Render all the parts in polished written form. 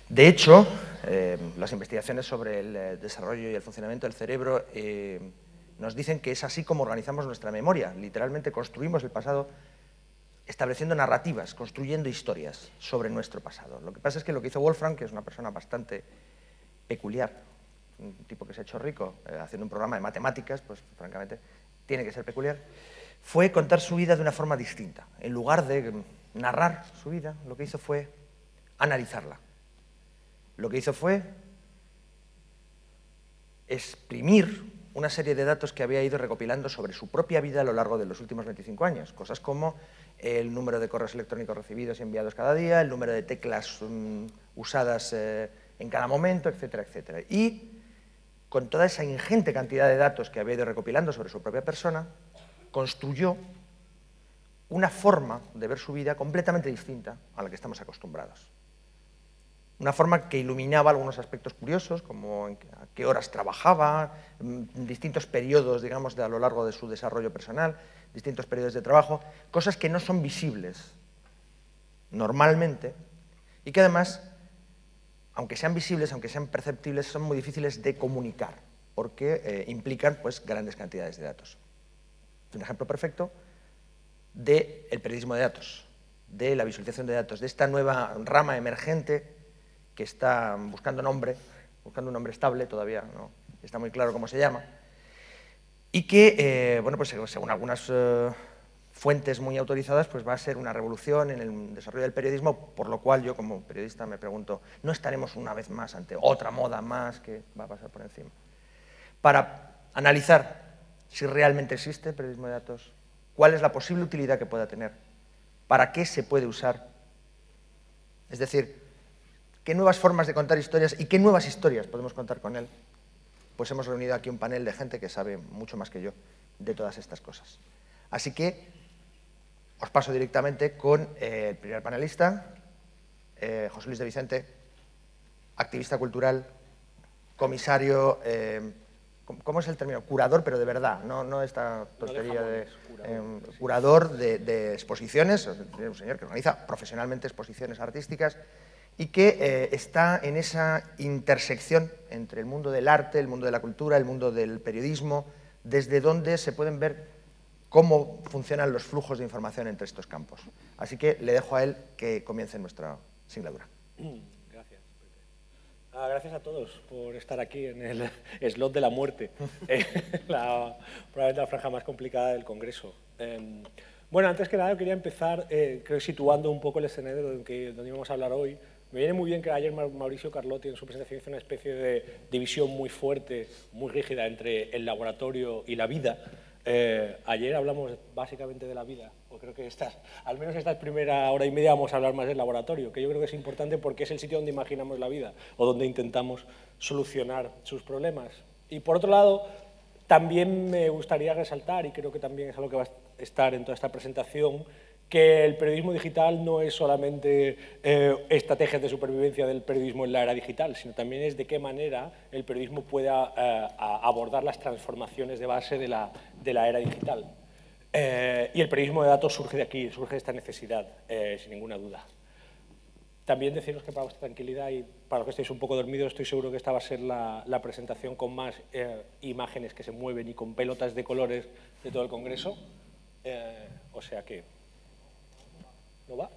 De hecho, las investigaciones sobre el desarrollo y el funcionamiento del cerebro nos dicen que es así como organizamos nuestra memoria. Literalmente construimos el pasado estableciendo narrativas, construyendo historias sobre nuestro pasado. Lo que pasa es que lo que hizo Wolfram, que es una persona bastante peculiar, un tipo que se ha hecho rico haciendo un programa de matemáticas, pues francamente tiene que ser peculiar, fue contar su vida de una forma distinta. En lugar de narrar su vida, lo que hizo fue analizarla. Lo que hizo fue exprimir una serie de datos que había ido recopilando sobre su propia vida a lo largo de los últimos 25 años. Cosas como el número de correos electrónicos recibidos y enviados cada día, el número de teclas usadas en cada momento, etcétera, etcétera. Y con toda esa ingente cantidad de datos que había ido recopilando sobre su propia persona, construyó una forma de ver su vida completamente distinta a la que estamos acostumbrados. Una forma que iluminaba algunos aspectos curiosos, como a qué horas trabajaba, distintos periodos, digamos, a lo largo de su desarrollo personal, distintos periodos de trabajo, cosas que no son visibles normalmente y que además, aunque sean visibles, aunque sean perceptibles, son muy difíciles de comunicar, porque implican pues, grandes cantidades de datos. Es un ejemplo perfecto del periodismo de datos, de la visualización de datos, de esta nueva rama emergente que está buscando un nombre estable, todavía no está muy claro cómo se llama, y que, bueno, pues según algunas fuentes muy autorizadas, pues va a ser una revolución en el desarrollo del periodismo, por lo cual yo como periodista me pregunto, ¿no estaremos una vez más ante otra moda más que va a pasar por encima? Para analizar si realmente existe el periodismo de datos, cuál es la posible utilidad que pueda tener, para qué se puede usar, es decir, qué nuevas formas de contar historias y qué nuevas historias podemos contar con él, pues hemos reunido aquí un panel de gente que sabe mucho más que yo de todas estas cosas. Así que os paso directamente con el primer panelista, José Luis de Vicente, activista cultural, comisario, ¿cómo es el término? Curador, pero de verdad, no esta tontería de curador de exposiciones, un señor que organiza profesionalmente exposiciones artísticas y que está en esa intersección entre el mundo del arte, el mundo de la cultura, el mundo del periodismo, desde donde se pueden ver cómo funcionan los flujos de información entre estos campos. Así que le dejo a él que comience nuestra singladura. Gracias, Pepe. Gracias a todos por estar aquí en el slot de la muerte, probablemente la franja más complicada del Congreso. Bueno, antes que nada quería empezar creo, situando un poco el escenario donde íbamos a hablar hoy. Me viene muy bien que ayer Mauricio Carlotti en su presentación hizo una especie de división muy fuerte, muy rígida entre el laboratorio y la vida. Ayer hablamos básicamente de la vida, o creo que al menos esta primera hora y media vamos a hablar más del laboratorio, que yo creo que es importante porque es el sitio donde imaginamos la vida o donde intentamos solucionar sus problemas. Y por otro lado, también me gustaría resaltar, y creo que también es algo que va a estar en toda esta presentación, que el periodismo digital no es solamente estrategias de supervivencia del periodismo en la era digital, sino también es de qué manera el periodismo pueda abordar las transformaciones de base de la era digital. Y el periodismo de datos surge de aquí, surge de esta necesidad, sin ninguna duda. También deciros que para vuestra tranquilidad y para los que estéis un poco dormidos, estoy seguro que esta va a ser la presentación con más imágenes que se mueven y con pelotas de colores de todo el Congreso. O sea que... ¿No va?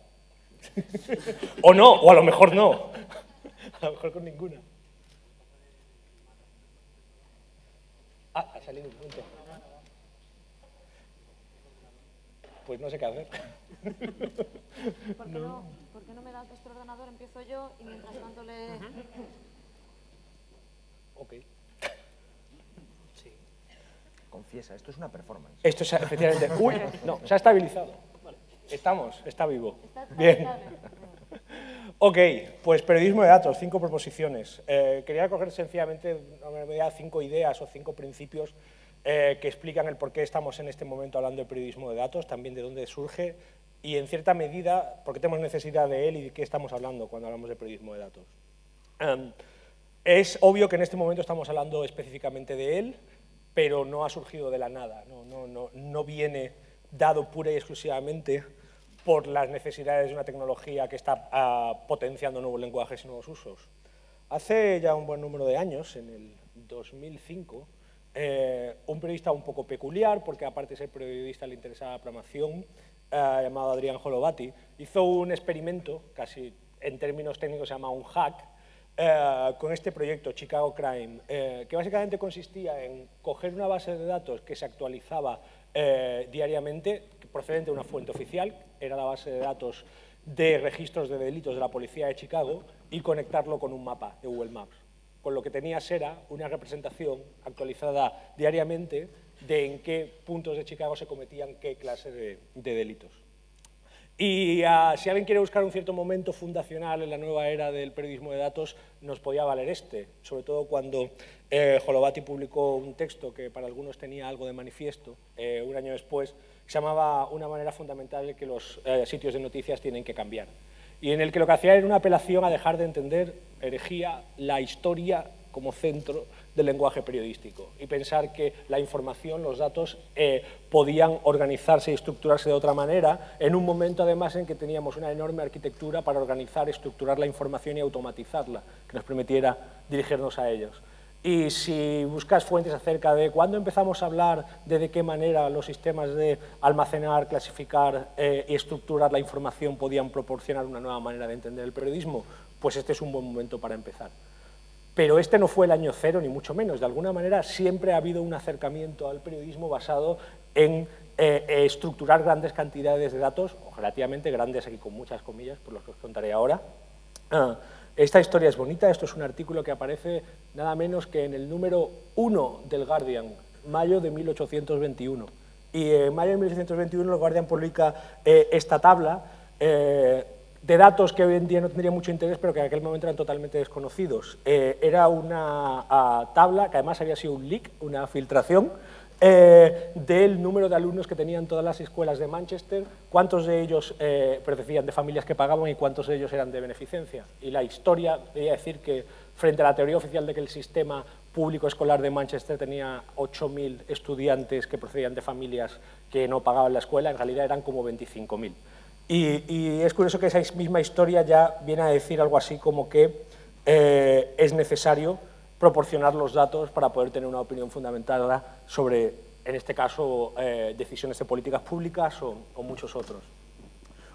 O no, o a lo mejor no. A lo mejor con ninguna. Ha salido un punto. Pues no sé qué hacer. ¿Por qué no me das vuestro ordenador? Empiezo yo y mientras tanto le... Ok. Sí. Confiesa, esto es una performance. Esto es efectivamente... Uy, no, se ha estabilizado. Estamos, está vivo. Bien. Ok, pues periodismo de datos, 5 proposiciones. Quería coger sencillamente 5 ideas o 5 principios que explican el por qué estamos en este momento hablando de periodismo de datos, también de dónde surge y en cierta medida por qué tenemos necesidad de él y de qué estamos hablando cuando hablamos de periodismo de datos. Es obvio que en este momento estamos hablando específicamente de él, pero no ha surgido de la nada, no viene dado pura y exclusivamente por las necesidades de una tecnología que está potenciando nuevos lenguajes y nuevos usos. Hace ya un buen número de años, en el 2005, un periodista un poco peculiar, porque aparte de ser periodista le interesaba la programación, llamado Adrián Holovati, hizo un experimento, casi en términos técnicos se llama un hack, con este proyecto Chicago Crime, que básicamente consistía en coger una base de datos que se actualizaba diariamente, procedente de una fuente oficial, era la base de datos de registros de delitos de la policía de Chicago, y conectarlo con un mapa de Google Maps. Con lo que tenías era una representación actualizada diariamente de en qué puntos de Chicago se cometían qué clase de delitos. Y si alguien quiere buscar un cierto momento fundacional en la nueva era del periodismo de datos, nos podía valer sobre todo cuando Holovati publicó un texto que para algunos tenía algo de manifiesto, un año después, que se llamaba Una manera fundamental de que los sitios de noticias tienen que cambiar, y en el que lo que hacía era una apelación a dejar de entender, herejía, la historia como centro del lenguaje periodístico y pensar que la información, los datos, podían organizarse y estructurarse de otra manera en un momento además en que teníamos una enorme arquitectura para organizar, estructurar la información y automatizarla, que nos permitiera dirigirnos a ellos. Y si buscas fuentes acerca de cuándo empezamos a hablar de qué manera los sistemas de almacenar, clasificar y estructurar la información podían proporcionar una nueva manera de entender el periodismo, pues este es un buen momento para empezar. Pero este no fue el año cero, ni mucho menos. De alguna manera siempre ha habido un acercamiento al periodismo basado en estructurar grandes cantidades de datos, o relativamente grandes, aquí con muchas comillas, por lo que os contaré ahora. Esta historia es bonita, esto es un artículo que aparece nada menos que en el número 1 del Guardian, mayo de 1821. Y en mayo de 1821 el Guardian publica esta tabla de datos que hoy en día no tendría mucho interés, pero que en aquel momento eran totalmente desconocidos. Era una tabla que además había sido un leak, una filtración, del número de alumnos que tenían todas las escuelas de Manchester, cuántos de ellos pertenecían de familias que pagaban y cuántos de ellos eran de beneficencia. Y la historia quería decir que, frente a la teoría oficial de que el sistema público escolar de Manchester tenía 8.000 estudiantes que procedían de familias que no pagaban la escuela, en realidad eran como 25.000. Y es curioso que esa misma historia ya viene a decir algo así como que es necesario proporcionar los datos para poder tener una opinión fundamentada sobre, en este caso, decisiones de políticas públicas o muchos otros.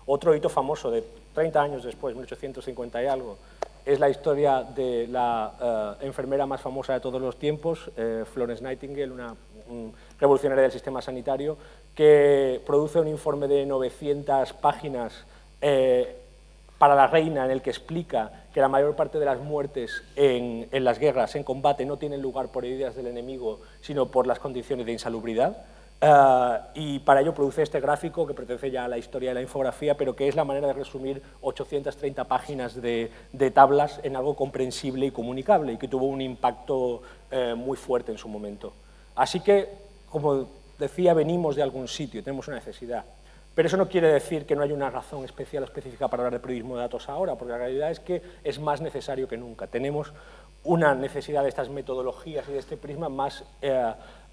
Otro hito famoso de 30 años después, 1850 y algo, es la historia de la enfermera más famosa de todos los tiempos, Florence Nightingale, una revolucionaria del sistema sanitario, que produce un informe de 900 páginas para la reina, en el que explica que la mayor parte de las muertes en las guerras, en combate, no tienen lugar por heridas del enemigo, sino por las condiciones de insalubridad. Y para ello produce este gráfico que pertenece ya a la historia de la infografía, pero que es la manera de resumir 830 páginas de tablas en algo comprensible y comunicable, y que tuvo un impacto muy fuerte en su momento. Así que, como decía, venimos de algún sitio, tenemos una necesidad. Pero eso no quiere decir que no haya una razón especial o específica para hablar de periodismo de datos ahora, porque la realidad es que es más necesario que nunca. Tenemos una necesidad de estas metodologías y de este prisma más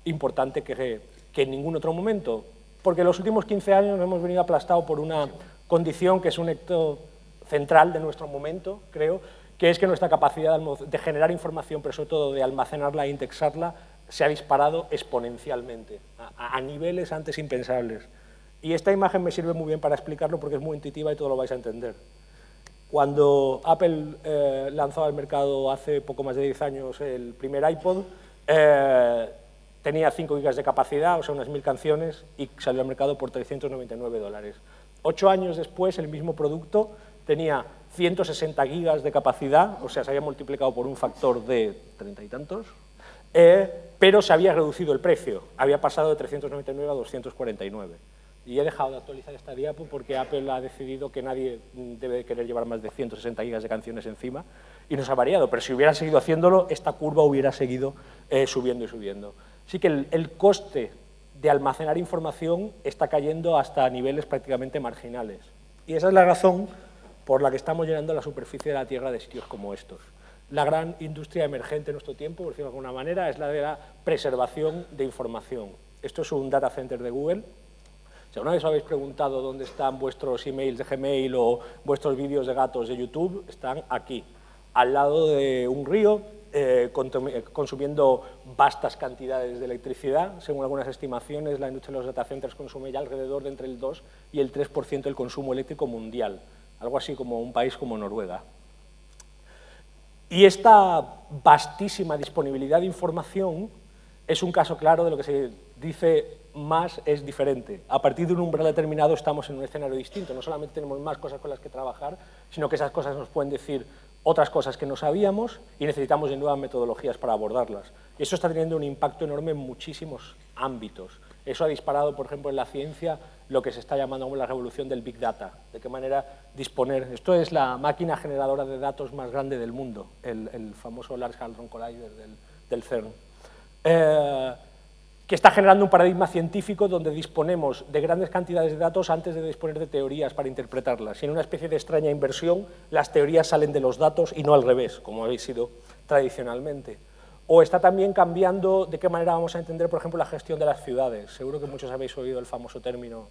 importante que en ningún otro momento, porque en los últimos 15 años nos hemos venido aplastados por una condición que es un hecho central de nuestro momento, creo, que es que nuestra capacidad de generar información, pero sobre todo de almacenarla e indexarla, se ha disparado exponencialmente, a niveles antes impensables. Y esta imagen me sirve muy bien para explicarlo porque es muy intuitiva y todo lo vais a entender. Cuando Apple lanzó al mercado hace poco más de 10 años el primer iPod, tenía 5 gigas de capacidad, o sea, unas 1000 canciones, y salió al mercado por $399. 8 años después, el mismo producto tenía 160 gigas de capacidad, o sea, se había multiplicado por un factor de 30 y tantos, pero se había reducido el precio, había pasado de 399 a 249. Y he dejado de actualizar esta diapo porque Apple ha decidido que nadie debe querer llevar más de 160 gigas de canciones encima, y nos ha variado, pero si hubiera seguido haciéndolo, esta curva hubiera seguido subiendo y subiendo. Así que el coste de almacenar información está cayendo hasta niveles prácticamente marginales. Y esa es la razón por la que estamos llenando la superficie de la Tierra de sitios como estos. La gran industria emergente en nuestro tiempo, por decirlo de alguna manera, es la de la preservación de información. Esto es un data center de Google, O sea, una vez os habéis preguntado dónde están vuestros emails de Gmail o vuestros vídeos de gatos de YouTube, están aquí, al lado de un río, consumiendo vastas cantidades de electricidad. Según algunas estimaciones, la industria de los data centers consume ya alrededor de entre el 2 y el 3% del consumo eléctrico mundial, algo así como un país como Noruega. Y esta vastísima disponibilidad de información es un caso claro de lo que se dice más es diferente. A partir de un umbral determinado estamos en un escenario distinto. No solamente tenemos más cosas con las que trabajar, sino que esas cosas nos pueden decir otras cosas que no sabíamos y necesitamos de nuevas metodologías para abordarlas. Y eso está teniendo un impacto enorme en muchísimos ámbitos. Eso ha disparado, por ejemplo, en la ciencia lo que se está llamando como la revolución del Big Data. De qué manera disponer... Esto es la máquina generadora de datos más grande del mundo, el famoso Large Hadron Collider del CERN. Que está generando un paradigma científico donde disponemos de grandes cantidades de datos antes de disponer de teorías para interpretarlas. Y en una especie de extraña inversión, las teorías salen de los datos y no al revés, como habéis sido tradicionalmente. O está también cambiando de qué manera vamos a entender, por ejemplo, la gestión de las ciudades. Seguro que muchos habéis oído el famoso término,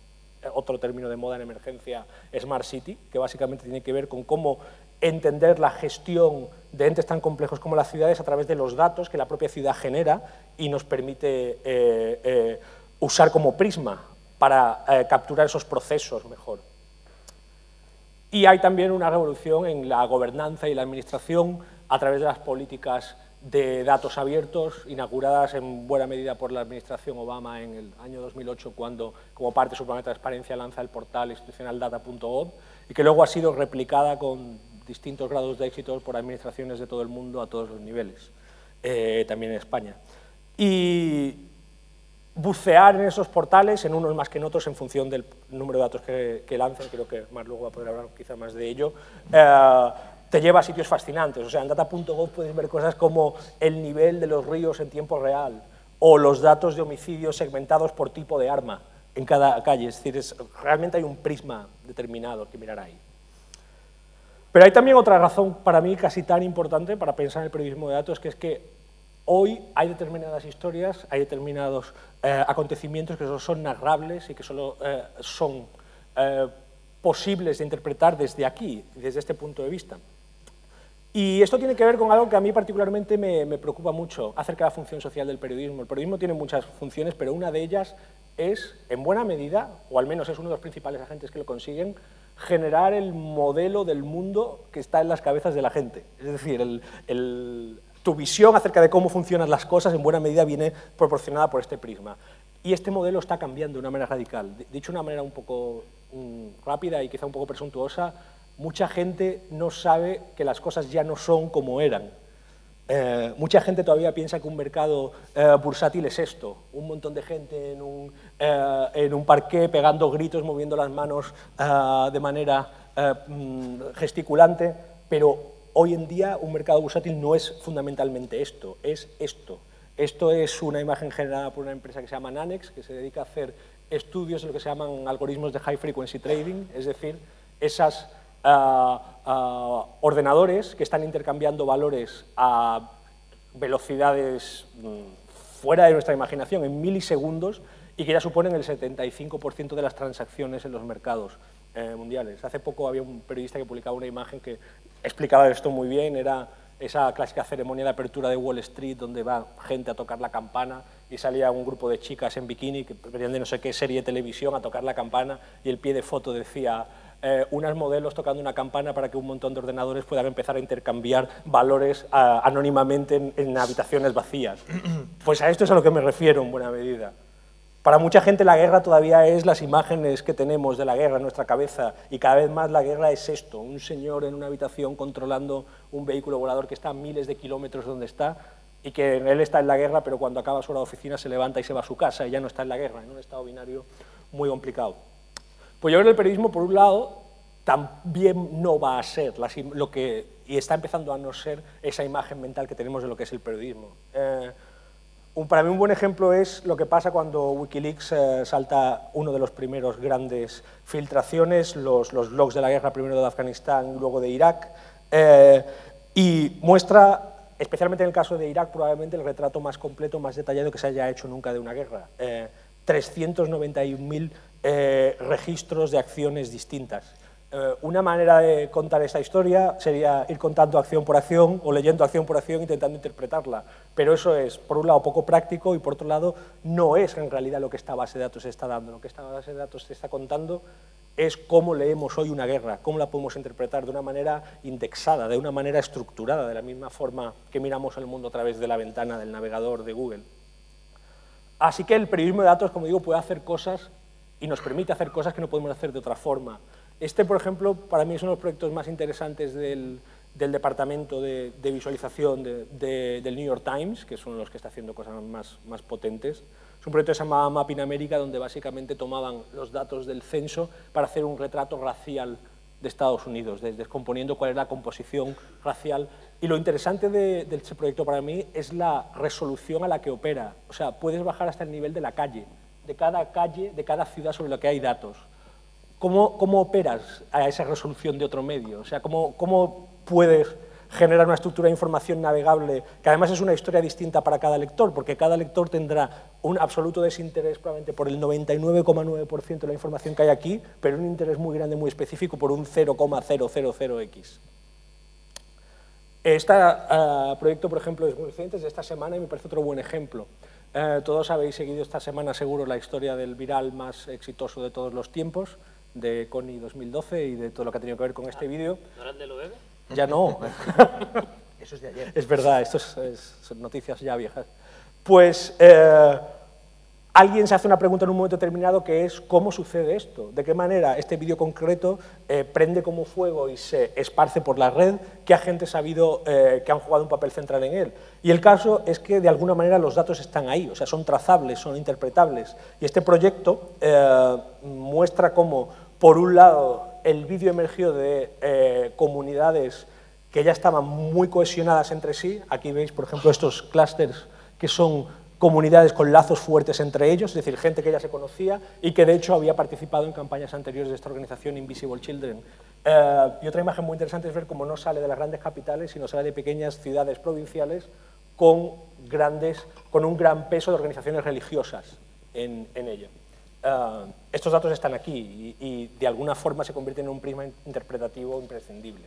otro término de moda en emergencia, Smart City, que básicamente tiene que ver con cómo entender la gestión de entes tan complejos como las ciudades a través de los datos que la propia ciudad genera y nos permite usar como prisma para capturar esos procesos mejor. Y hay también una revolución en la gobernanza y la administración a través de las políticas de datos abiertos, inauguradas en buena medida por la administración Obama en el año 2008, cuando, como parte de su plan de transparencia, lanza el portal institucional data.gov, y que luego ha sido replicada con distintos grados de éxito por administraciones de todo el mundo a todos los niveles, también en España. Y bucear en esos portales, en unos más que en otros, en función del número de datos que lancen, creo que Mar luego va a poder hablar quizá más de ello, te lleva a sitios fascinantes. O sea, en data.gov puedes ver cosas como el nivel de los ríos en tiempo real o los datos de homicidios segmentados por tipo de arma en cada calle. Es decir, realmente hay un prisma determinado que mirar ahí. Pero hay también otra razón para mí casi tan importante para pensar en el periodismo de datos, que es que hoy hay determinadas historias, hay determinados acontecimientos que solo son narrables y que solo son posibles de interpretar desde aquí, desde este punto de vista. Y esto tiene que ver con algo que a mí particularmente me preocupa mucho acerca de la función social del periodismo. El periodismo tiene muchas funciones, pero una de ellas es, en buena medida, o al menos es uno de los principales agentes que lo consiguen, generar el modelo del mundo que está en las cabezas de la gente. Es decir, tu visión acerca de cómo funcionan las cosas en buena medida viene proporcionada por este prisma. Y este modelo está cambiando de una manera radical. Dicho de una manera un poco rápida y quizá un poco presuntuosa, mucha gente no sabe que las cosas ya no son como eran. Mucha gente todavía piensa que un mercado bursátil es esto, un montón de gente en un parqué pegando gritos, moviendo las manos de manera gesticulante, pero hoy en día un mercado bursátil no es fundamentalmente esto, es esto. Esto es una imagen generada por una empresa que se llama Nanex, que se dedica a hacer estudios de lo que se llaman algoritmos de high frequency trading, es decir, esos ordenadores que están intercambiando valores a velocidades fuera de nuestra imaginación, en milisegundos, y que ya suponen el 75% de las transacciones en los mercados mundiales. Hace poco había un periodista que publicaba una imagen que explicaba esto muy bien, era esa clásica ceremonia de apertura de Wall Street donde va gente a tocar la campana y salía un grupo de chicas en bikini que venían de no sé qué serie de televisión a tocar la campana y el pie de foto decía unas modelos tocando una campana para que un montón de ordenadores puedan empezar a intercambiar valores anónimamente en habitaciones vacías. Pues a esto es a lo que me refiero en buena medida. Para mucha gente la guerra todavía es las imágenes que tenemos de la guerra en nuestra cabeza y cada vez más la guerra es esto, un señor en una habitación controlando un vehículo volador que está a miles de kilómetros donde está y que él está en la guerra, pero cuando acaba su hora de oficina se levanta y se va a su casa y ya no está en la guerra, en un estado binario muy complicado. Pues yo creo que el periodismo, por un lado, también no va a ser y está empezando a no ser esa imagen mental que tenemos de lo que es el periodismo. Para mí un buen ejemplo es lo que pasa cuando Wikileaks salta uno de los primeros grandes filtraciones, los logs de la guerra, primero de Afganistán, luego de Irak, y muestra, especialmente en el caso de Irak, probablemente el retrato más completo, más detallado que se haya hecho nunca de una guerra. 391.000 registros de acciones distintas. Una manera de contar esta historia sería ir contando acción por acción o leyendo acción por acción intentando interpretarla, pero eso es, por un lado, poco práctico y por otro lado, no es en realidad lo que esta base de datos está dando. Lo que esta base de datos te está contando es cómo leemos hoy una guerra, cómo la podemos interpretar de una manera indexada, de una manera estructurada, de la misma forma que miramos el mundo a través de la ventana del navegador de Google. Así que el periodismo de datos, como digo, puede hacer cosas y nos permite hacer cosas que no podemos hacer de otra forma. Este, por ejemplo, para mí es uno de los proyectos más interesantes del departamento de visualización del New York Times, que es uno de los que está haciendo cosas más potentes. Es un proyecto que se llama Mapping America, donde básicamente tomaban los datos del censo para hacer un retrato racial de Estados Unidos, descomponiendo cuál es la composición racial. Y lo interesante de este proyecto para mí es la resolución a la que opera. O sea, puedes bajar hasta el nivel de la calle, de cada ciudad sobre la que hay datos. ¿Cómo operas a esa resolución de otro medio? O sea, ¿cómo puedes generar una estructura de información navegable que además es una historia distinta para cada lector? Porque cada lector tendrá un absoluto desinterés probablemente por el 99,9% de la información que hay aquí, pero un interés muy grande, muy específico por un 0,000x. Este proyecto, por ejemplo, es muy reciente, es de esta semana y me parece otro buen ejemplo. Todos habéis seguido esta semana seguro la historia del viral más exitoso de todos los tiempos, de Connie 2012 y de todo lo que ha tenido que ver con este vídeo. ¿No era el de lo bebe? Ya no. Eso es de ayer. Es verdad, esto son noticias ya viejas. Pues alguien se hace una pregunta en un momento determinado que es ¿cómo sucede esto? ¿De qué manera este vídeo concreto prende como fuego y se esparce por la red? ¿Qué agentes ha habido que han jugado un papel central en él? Y el caso es que de alguna manera los datos están ahí, o sea, son trazables, son interpretables. Y este proyecto muestra cómo, por un lado, el vídeo emergió de comunidades que ya estaban muy cohesionadas entre sí. Aquí veis, por ejemplo, estos clústeres que son comunidades con lazos fuertes entre ellos, es decir, gente que ya se conocía y que de hecho había participado en campañas anteriores de esta organización Invisible Children. Y otra imagen muy interesante es ver cómo no sale de las grandes capitales, sino sale de pequeñas ciudades provinciales con un gran peso de organizaciones religiosas en ello. Estos datos están aquí y de alguna forma se convierten en un prisma interpretativo imprescindible.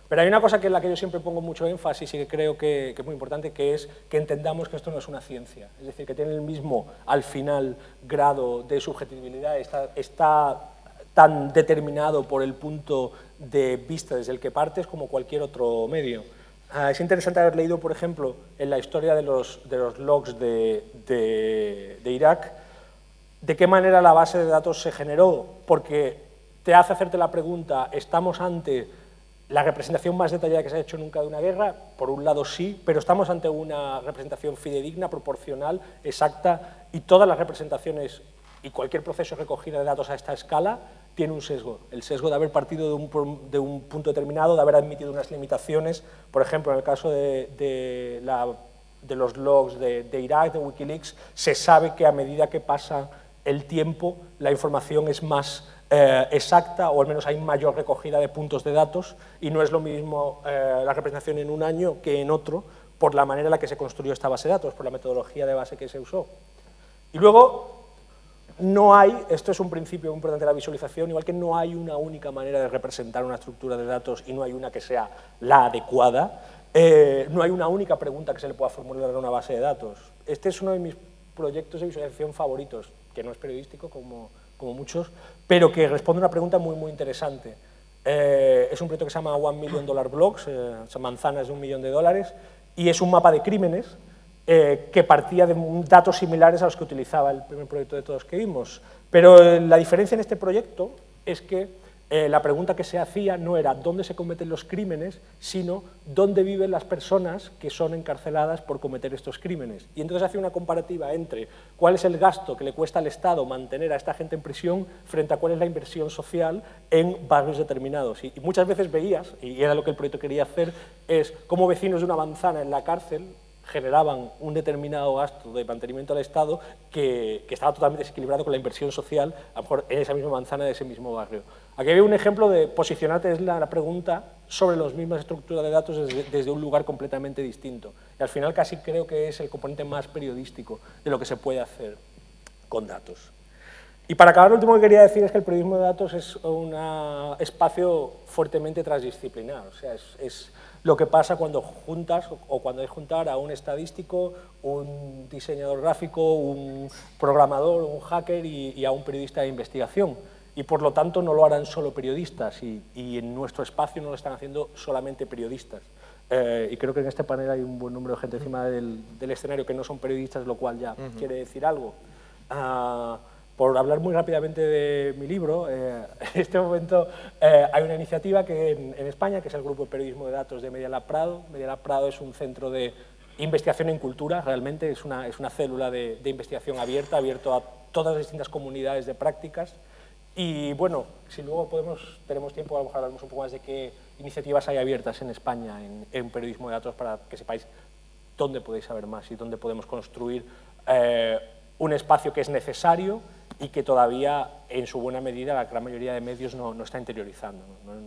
Pero hay una cosa que en la que yo siempre pongo mucho énfasis y que creo que es muy importante, que es que entendamos que esto no es una ciencia. Es decir, que tiene el mismo, al final, grado de subjetividad, está tan determinado por el punto de vista desde el que partes como cualquier otro medio. Es interesante haber leído, por ejemplo, en la historia de los logs de Irak, de qué manera la base de datos se generó, porque te hace hacerte la pregunta, ¿estamos ante la representación más detallada que se ha hecho nunca de una guerra? Por un lado sí, pero estamos ante una representación fidedigna, proporcional, exacta, y todas las representaciones y cualquier proceso de recogida de datos a esta escala tiene un sesgo. El sesgo de haber partido de un punto determinado, de haber admitido unas limitaciones. Por ejemplo, en el caso de los logs de Irak, de Wikileaks, se sabe que a medida que pasa el tiempo, la información es más exacta, o al menos hay mayor recogida de puntos de datos, y no es lo mismo la representación en un año que en otro, por la manera en la que se construyó esta base de datos, por la metodología de base que se usó. Y luego, no hay, esto es un principio muy importante de la visualización, igual que no hay una única manera de representar una estructura de datos y no hay una que sea la adecuada, no hay una única pregunta que se le pueda formular a una base de datos. Este es uno de mis proyectos de visualización favoritos, que no es periodístico como muchos, pero que responde a una pregunta muy, muy interesante. Es un proyecto que se llama $1 Million Blocks, son manzanas de $1 millón, y es un mapa de crímenes que partía de datos similares a los que utilizaba el primer proyecto de todos que vimos. Pero la diferencia en este proyecto es que la pregunta que se hacía no era dónde se cometen los crímenes, sino dónde viven las personas que son encarceladas por cometer estos crímenes. Y entonces hacía una comparativa entre cuál es el gasto que le cuesta al Estado mantener a esta gente en prisión frente a cuál es la inversión social en barrios determinados. Y muchas veces veías, y era lo que el proyecto quería hacer, es cómo vecinos de una manzana en la cárcel generaban un determinado gasto de mantenimiento al Estado que estaba totalmente desequilibrado con la inversión social, a lo mejor en esa misma manzana de ese mismo barrio. Aquí hay un ejemplo de posicionarte la pregunta sobre las mismas estructuras de datos desde un lugar completamente distinto. Y al final casi creo que es el componente más periodístico de lo que se puede hacer con datos. Y para acabar, lo último que quería decir es que el periodismo de datos es un espacio fuertemente transdisciplinar. O sea, es lo que pasa cuando juntas o cuando hay juntar a un estadístico, un diseñador gráfico, un programador, un hacker y a un periodista de investigación. Y por lo tanto no lo harán solo periodistas y en nuestro espacio no lo están haciendo solamente periodistas. Y creo que en este panel hay un buen número de gente encima del escenario que no son periodistas, lo cual ya quiere decir algo. Por hablar muy rápidamente de mi libro, en este momento hay una iniciativa que en España, que es el Grupo de Periodismo de Datos de Media Lab Prado. Media Lab Prado es un centro de investigación en cultura, realmente es una célula de investigación abierto a todas las distintas comunidades de prácticas. Y bueno, si luego tenemos tiempo, a lo mejor hablaremos un poco más de qué iniciativas hay abiertas en España en periodismo de datos para que sepáis dónde podéis saber más y dónde podemos construir un espacio que es necesario y que todavía, en su buena medida, la gran mayoría de medios no está interiorizando,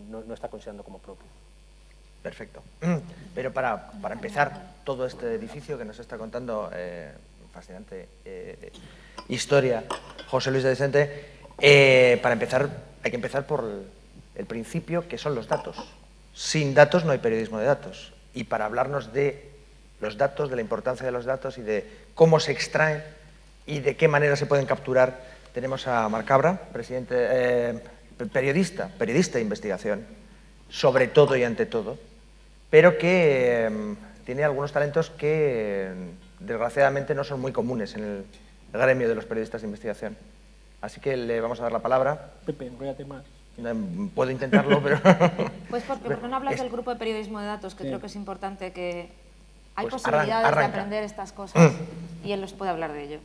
no está considerando como propio. Perfecto. Pero para empezar todo este edificio que nos está contando, fascinante historia, José Luis de Vicente, para empezar hay que empezar por el principio, que son los datos. Sin datos no hay periodismo de datos. Y para hablarnos de los datos, de la importancia de los datos y de cómo se extraen y de qué manera se pueden capturar, tenemos a Marc Cabra, periodista de investigación, sobre todo y ante todo, pero que tiene algunos talentos que desgraciadamente no son muy comunes en el gremio de los periodistas de investigación. Así que le vamos a dar la palabra. Pepe, enróllate más. Puedo intentarlo, pero... Pues ¿por qué no hablas del grupo de periodismo de datos? Que sí. Creo que es importante que hay Pues posibilidades arranca. de aprender estas cosas y él nos puede hablar de ello.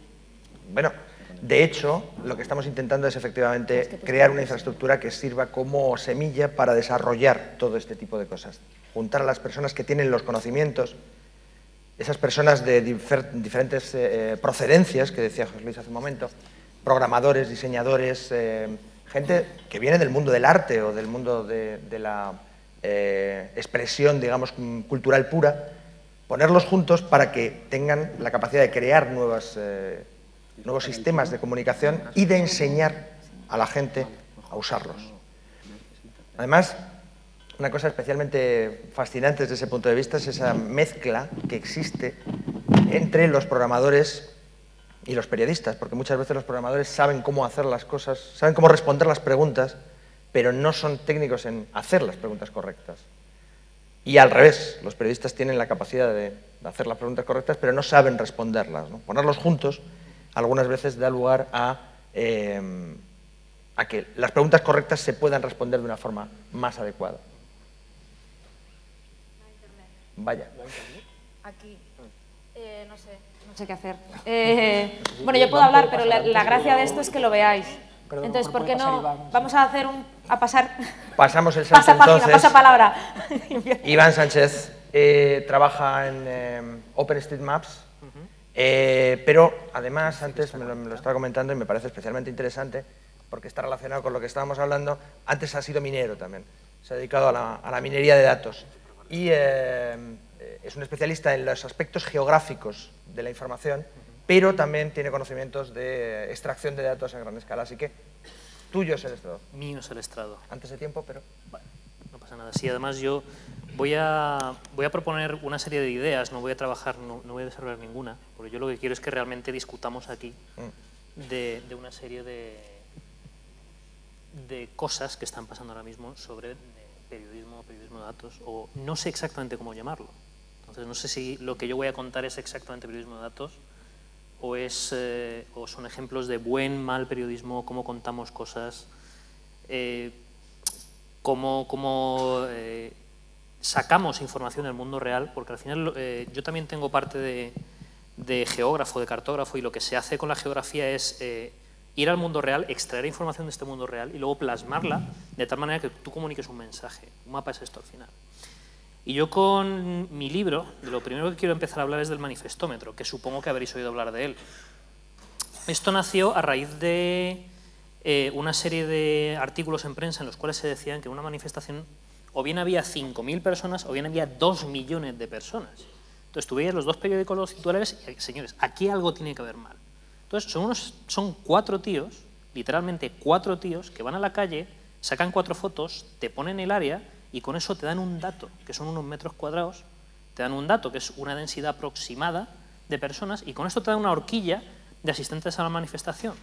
Bueno, de hecho, lo que estamos intentando es efectivamente crear una infraestructura que sirva como semilla para desarrollar todo este tipo de cosas. Juntar a las personas que tienen los conocimientos, esas personas de diferentes procedencias, que decía José Luis hace un momento, programadores, diseñadores, gente que viene del mundo del arte o del mundo de la expresión, digamos, cultural pura, ponerlos juntos para que tengan la capacidad de crear nuevos sistemas de comunicación y de enseñar a la gente a usarlos. Además, una cosa especialmente fascinante desde ese punto de vista es esa mezcla que existe entre los programadores y los periodistas, porque muchas veces los programadores saben cómo hacer las cosas, saben cómo responder las preguntas, pero no son técnicos en hacer las preguntas correctas. Y al revés, los periodistas tienen la capacidad de hacer las preguntas correctas, pero no saben responderlas, ¿no? Ponerlos juntos algunas veces da lugar a que las preguntas correctas se puedan responder de una forma más adecuada. Vaya. Aquí. No sé qué hacer. Bueno, yo puedo hablar, pero la gracia de esto es que lo veáis. Entonces, ¿por qué no? Vamos a hacer pasar... Pasamos el salto, pasa página, entonces. pasa palabra. Iván Sánchez trabaja en OpenStreetMaps, pero además, antes me lo estaba comentando y me parece especialmente interesante, porque está relacionado con lo que estábamos hablando, antes ha sido minero también, se ha dedicado a la minería de datos. Y es un especialista en los aspectos geográficos de la información, pero también tiene conocimientos de extracción de datos a gran escala. Así que tuyo es el estrado. Mío es el estrado. Antes de tiempo, pero... Bueno, no pasa nada. Sí, además yo voy a proponer una serie de ideas, no voy a trabajar, no voy a desarrollar ninguna, porque yo lo que quiero es que realmente discutamos aquí de una serie de cosas que están pasando ahora mismo sobre periodismo de datos, o no sé exactamente cómo llamarlo. Entonces no sé si lo que yo voy a contar es exactamente periodismo de datos o son ejemplos de buen, mal periodismo, cómo contamos cosas, cómo sacamos información del mundo real, porque al final yo también tengo parte de geógrafo, de cartógrafo, y lo que se hace con la geografía es ir al mundo real, extraer información de este mundo real y luego plasmarla de tal manera que tú comuniques un mensaje. Un mapa es esto al final. Y yo con mi libro, de lo primero que quiero empezar a hablar es del manifestómetro, que supongo que habréis oído hablar de él. Esto nació a raíz de una serie de artículos en prensa en los cuales se decían que en una manifestación o bien había 5.000 personas o bien había 2 millones de personas. Entonces tú veías los dos periódicos, los titulares, y señores, aquí algo tiene que haber mal. Entonces son 4 tíos literalmente 4 tíos que van a la calle, sacan 4 fotos, te ponen el área y con eso te dan un dato, que son unos metros cuadrados, te dan un dato que es una densidad aproximada de personas y con esto te dan una horquilla de asistentes a la manifestación.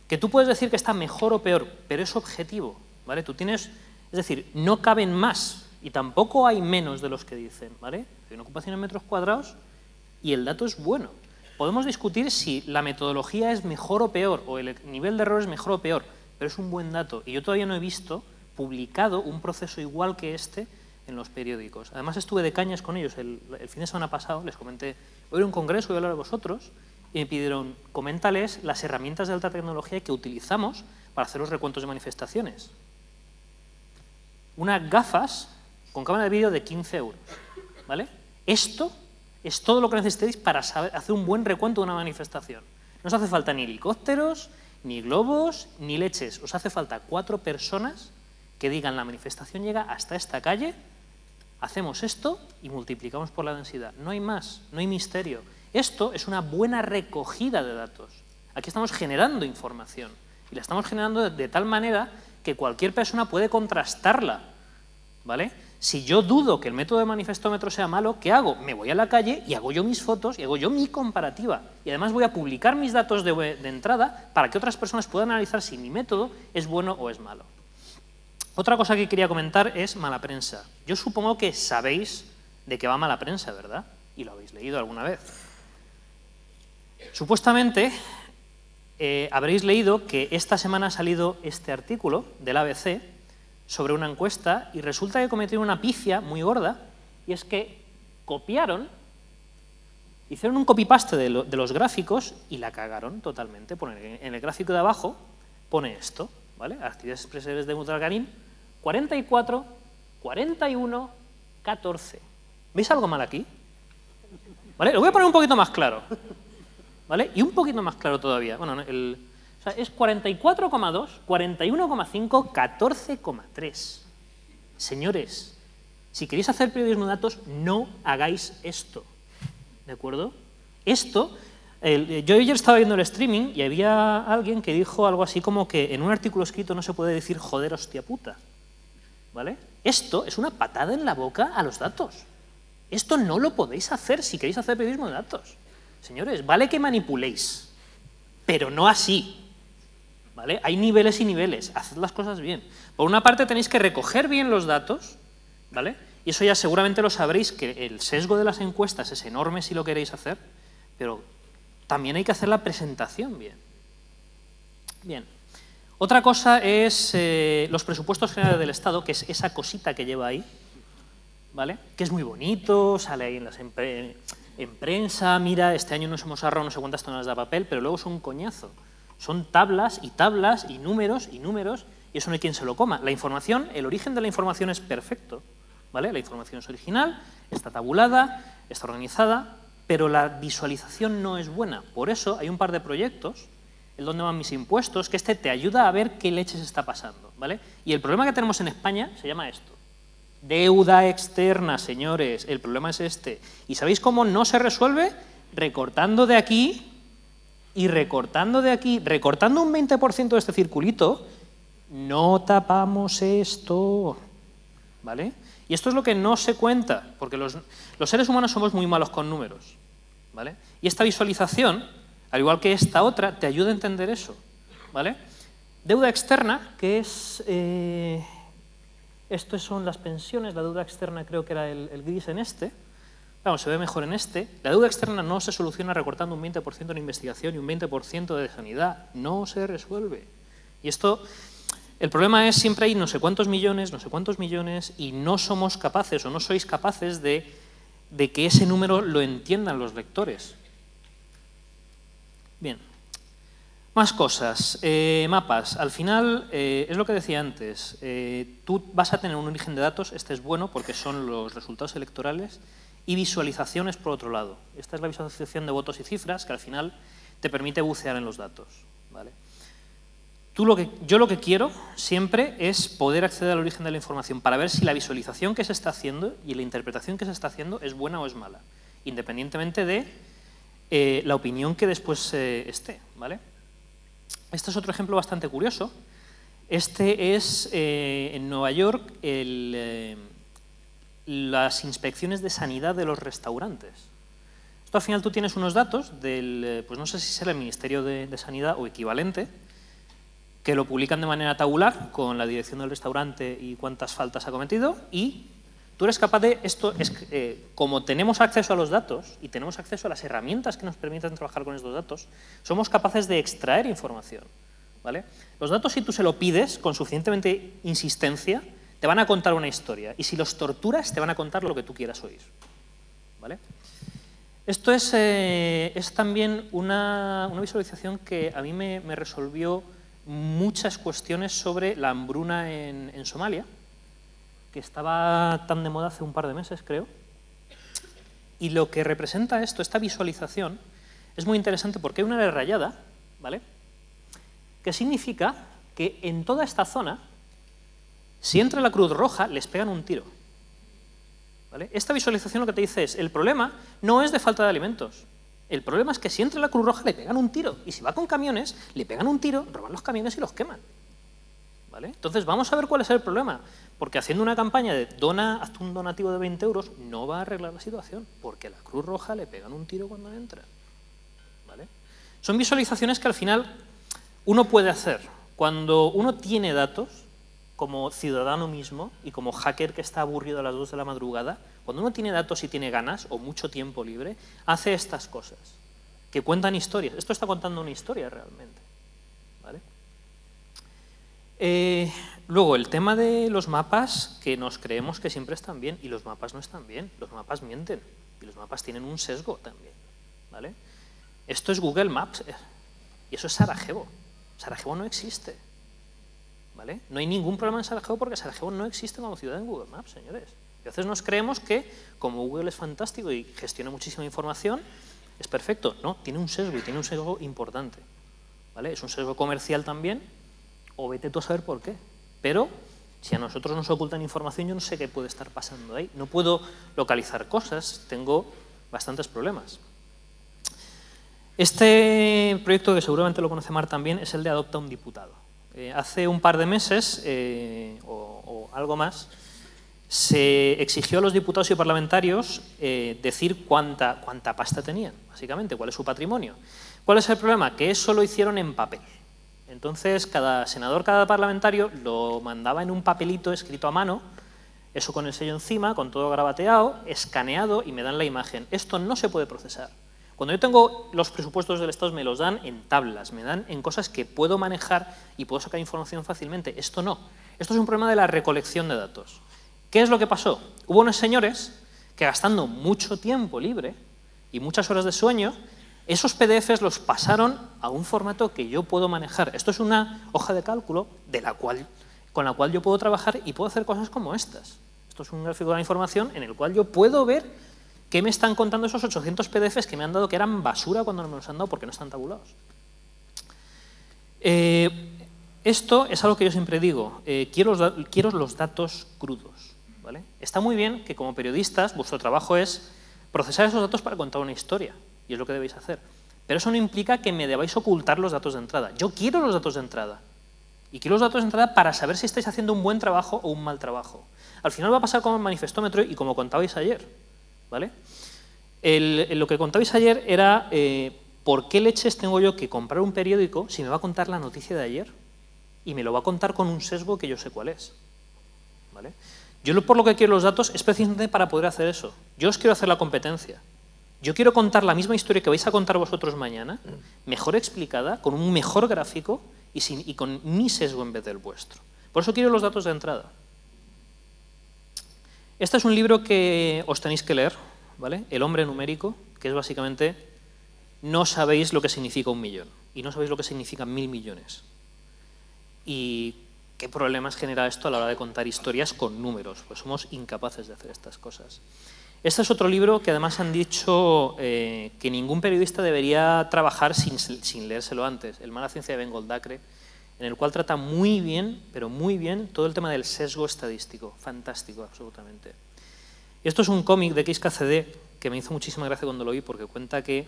Que tú puedes decir que está mejor o peor, pero es objetivo, ¿vale? Tú tienes, es decir, no caben más y tampoco hay menos de los que dicen, ¿vale? Hay una ocupación en metros cuadrados y el dato es bueno. Podemos discutir si la metodología es mejor o peor, o el nivel de error es mejor o peor, pero es un buen dato. Y yo todavía no he visto publicado un proceso igual que este en los periódicos. Además, estuve de cañas con ellos el fin de semana pasado, les comenté, voy a ir a un congreso, voy a hablar de vosotros, y me pidieron, coméntales las herramientas de alta tecnología que utilizamos para hacer los recuentos de manifestaciones. Unas gafas con cámara de vídeo de 15 euros, ¿vale? Esto es todo lo que necesitéis para hacer un buen recuento de una manifestación. No os hace falta ni helicópteros, ni globos, ni leches. Os hace falta 4 personas que digan la manifestación llega hasta esta calle, hacemos esto y multiplicamos por la densidad. No hay más, no hay misterio. Esto es una buena recogida de datos. Aquí estamos generando información y la estamos generando de tal manera que cualquier persona puede contrastarla, ¿vale? Si yo dudo que el método de manifestómetro sea malo, ¿qué hago? Me voy a la calle y hago yo mis fotos y hago yo mi comparativa. Y además voy a publicar mis datos de entrada para que otras personas puedan analizar si mi método es bueno o es malo. Otra cosa que quería comentar es mala prensa. Yo supongo que sabéis de qué va mala prensa, ¿verdad? Y lo habéis leído alguna vez. Supuestamente habréis leído que esta semana ha salido este artículo del ABC sobre una encuesta y resulta que cometieron una pifia muy gorda y es que hicieron un copy-paste de los gráficos y la cagaron totalmente. En el gráfico de abajo pone esto, ¿vale? Actividades expresores de Butraguerín, 44, 41, 14. ¿Veis algo mal aquí? ¿Vale? Lo voy a poner un poquito más claro, ¿vale? Y un poquito más claro todavía. Bueno, o sea, es 44,2, 41,5, 14,3. Señores, si queréis hacer periodismo de datos, no hagáis esto, ¿de acuerdo? Esto, yo ayer estaba viendo el streaming y había alguien que dijo algo así como que en un artículo escrito no se puede decir joder, hostia puta, ¿vale? Esto es una patada en la boca a los datos. Esto no lo podéis hacer si queréis hacer periodismo de datos. Señores, vale que manipuléis, pero no así, ¿vale? Hay niveles y niveles, haced las cosas bien. Por una parte tenéis que recoger bien los datos, ¿vale? Y eso ya seguramente lo sabréis, que el sesgo de las encuestas es enorme si lo queréis hacer, pero también hay que hacer la presentación bien. Bien. Otra cosa es los presupuestos generales del Estado, que es esa cosita que lleva ahí, ¿vale? Que es muy bonito, sale ahí en prensa, mira, este año nos hemos ahorrado no sé cuántas toneladas de papel, pero luego son un coñazo. Son tablas y números, y eso no hay quien se lo coma. La información, el origen de la información es perfecto, ¿vale? La información es original, está tabulada, está organizada, pero la visualización no es buena. Por eso hay un par de proyectos, el dónde van mis impuestos, que te ayuda a ver qué leches está pasando, ¿vale? Y el problema que tenemos en España se llama esto. Deuda externa, señores, el problema es este. ¿Y sabéis cómo no se resuelve? Recortando de aquí y recortando de aquí, recortando un 20% de este circulito, no tapamos esto, ¿vale? Y esto es lo que no se cuenta, porque los seres humanos somos muy malos con números, ¿vale? Y esta visualización, al igual que esta otra, te ayuda a entender eso, ¿vale? Deuda externa, que es... Estas son las pensiones, la deuda externa creo que era el gris en este. Claro, se ve mejor en este. La deuda externa no se soluciona recortando un 20% en investigación y un 20% de sanidad. No se resuelve. Y esto, el problema es siempre hay no sé cuántos millones, y no somos capaces o no sois capaces de que ese número lo entiendan los lectores. Bien. Más cosas. Mapas. Al final, es lo que decía antes, tú vas a tener un origen de datos, este es bueno porque son los resultados electorales, y visualizaciones por otro lado. Esta es la visualización de votos y cifras que al final te permite bucear en los datos, ¿vale? Yo lo que quiero siempre es poder acceder al origen de la información para ver si la visualización que se está haciendo y la interpretación que se está haciendo es buena o es mala, independientemente de la opinión que después esté, ¿vale? Este es otro ejemplo bastante curioso. Este es en Nueva York las inspecciones de sanidad de los restaurantes. Esto al final tú tienes unos datos del, pues no sé si será el Ministerio de Sanidad o equivalente, que lo publican de manera tabular con la dirección del restaurante y cuántas faltas ha cometido, y tú eres capaz de, como tenemos acceso a los datos y tenemos acceso a las herramientas que nos permiten trabajar con estos datos, somos capaces de extraer información, ¿vale? Los datos, si tú se lo pides con suficientemente insistencia, te van a contar una historia, y si los torturas, te van a contar lo que tú quieras oír, ¿vale? Esto es también una visualización que a mí me resolvió muchas cuestiones sobre la hambruna en Somalia, que estaba tan de moda hace un par de meses, creo. Y lo que representa esto, esta visualización, es muy interesante porque hay una área rayada, ¿vale? Que significa que en toda esta zona, si entra la Cruz Roja, les pegan un tiro, ¿vale? Esta visualización lo que te dice es, el problema no es de falta de alimentos. El problema es que si entra la Cruz Roja le pegan un tiro, y si va con camiones, le pegan un tiro, roban los camiones y los queman, ¿vale? Entonces vamos a ver cuál es el problema, porque haciendo una campaña de hazte un donativo de 20 euros no va a arreglar la situación, porque a la Cruz Roja le pegan un tiro cuando entra, ¿vale? Son visualizaciones que al final uno puede hacer cuando uno tiene datos, como ciudadano mismo y como hacker que está aburrido a las 2 de la madrugada, cuando uno tiene datos y tiene ganas o mucho tiempo libre, hace estas cosas, que cuentan historias. Esto está contando una historia realmente, ¿vale? Luego, el tema de los mapas, que nos creemos que siempre están bien, y los mapas no están bien, los mapas mienten, y los mapas tienen un sesgo también, ¿vale? Esto es Google Maps, y eso es Sarajevo. Sarajevo no existe, ¿vale? No hay ningún problema en Sarajevo porque Sarajevo no existe como ciudad en Google Maps, señores. Y a veces nos creemos que, como Google es fantástico y gestiona muchísima información, es perfecto. No, tiene un sesgo, y tiene un sesgo importante, ¿vale? Es un sesgo comercial también, o vete tú a saber por qué. Pero, si a nosotros nos ocultan información, yo no sé qué puede estar pasando ahí. No puedo localizar cosas, tengo bastantes problemas. Este proyecto, que seguramente lo conoce Mar también, es el de Adopta un Diputado. Hace un par de meses, o algo más, se exigió a los diputados y parlamentarios decir cuánta pasta tenían, básicamente, cuál es su patrimonio. ¿Cuál es el problema? Que eso lo hicieron en papel. Entonces, cada senador, cada parlamentario lo mandaba en un papelito escrito a mano, eso con el sello encima, con todo grabateado, escaneado, y me dan la imagen. Esto no se puede procesar. Cuando yo tengo los presupuestos del Estado, me los dan en tablas, me dan en cosas que puedo manejar y puedo sacar información fácilmente. Esto no. Esto es un problema de la recolección de datos. ¿Qué es lo que pasó? Hubo unos señores que, gastando mucho tiempo libre y muchas horas de sueño, esos PDFs los pasaron a un formato que yo puedo manejar. Esto es una hoja de cálculo con la cual yo puedo trabajar y puedo hacer cosas como estas. Esto es un gráfico de la información en el cual yo puedo ver qué me están contando esos 800 PDFs que me han dado que eran basura cuando no me los han dado porque no están tabulados. Esto es algo que yo siempre digo, quiero los datos crudos, ¿vale? Está muy bien que, como periodistas, vuestro trabajo es procesar esos datos para contar una historia, y es lo que debéis hacer. Pero eso no implica que me debáis ocultar los datos de entrada. Yo quiero los datos de entrada, y quiero los datos de entrada para saber si estáis haciendo un buen trabajo o un mal trabajo. Al final va a pasar como el manifestómetro y como contabais ayer, ¿vale? Lo que contabais ayer era ¿por qué leches tengo yo que comprar un periódico si me va a contar la noticia de ayer? Y me lo va a contar con un sesgo que yo sé cuál es, ¿vale? Yo por lo que quiero los datos es precisamente para poder hacer eso. Yo os quiero hacer la competencia. Yo quiero contar la misma historia que vais a contar vosotros mañana, mejor explicada, con un mejor gráfico y con mi sesgo en vez del vuestro. Por eso quiero los datos de entrada. Este es un libro que os tenéis que leer, ¿vale? El hombre numérico, que es básicamente, no sabéis lo que significa 1 millón y no sabéis lo que significan 1000 millones. Y qué problemas genera esto a la hora de contar historias con números, pues somos incapaces de hacer estas cosas. Este es otro libro que además han dicho que ningún periodista debería trabajar sin leérselo antes, El mala ciencia de Ben Goldacre, en el cual trata muy bien, pero muy bien, todo el tema del sesgo estadístico. Fantástico, absolutamente. Esto es un cómic de XKCD que me hizo muchísima gracia cuando lo vi, porque cuenta que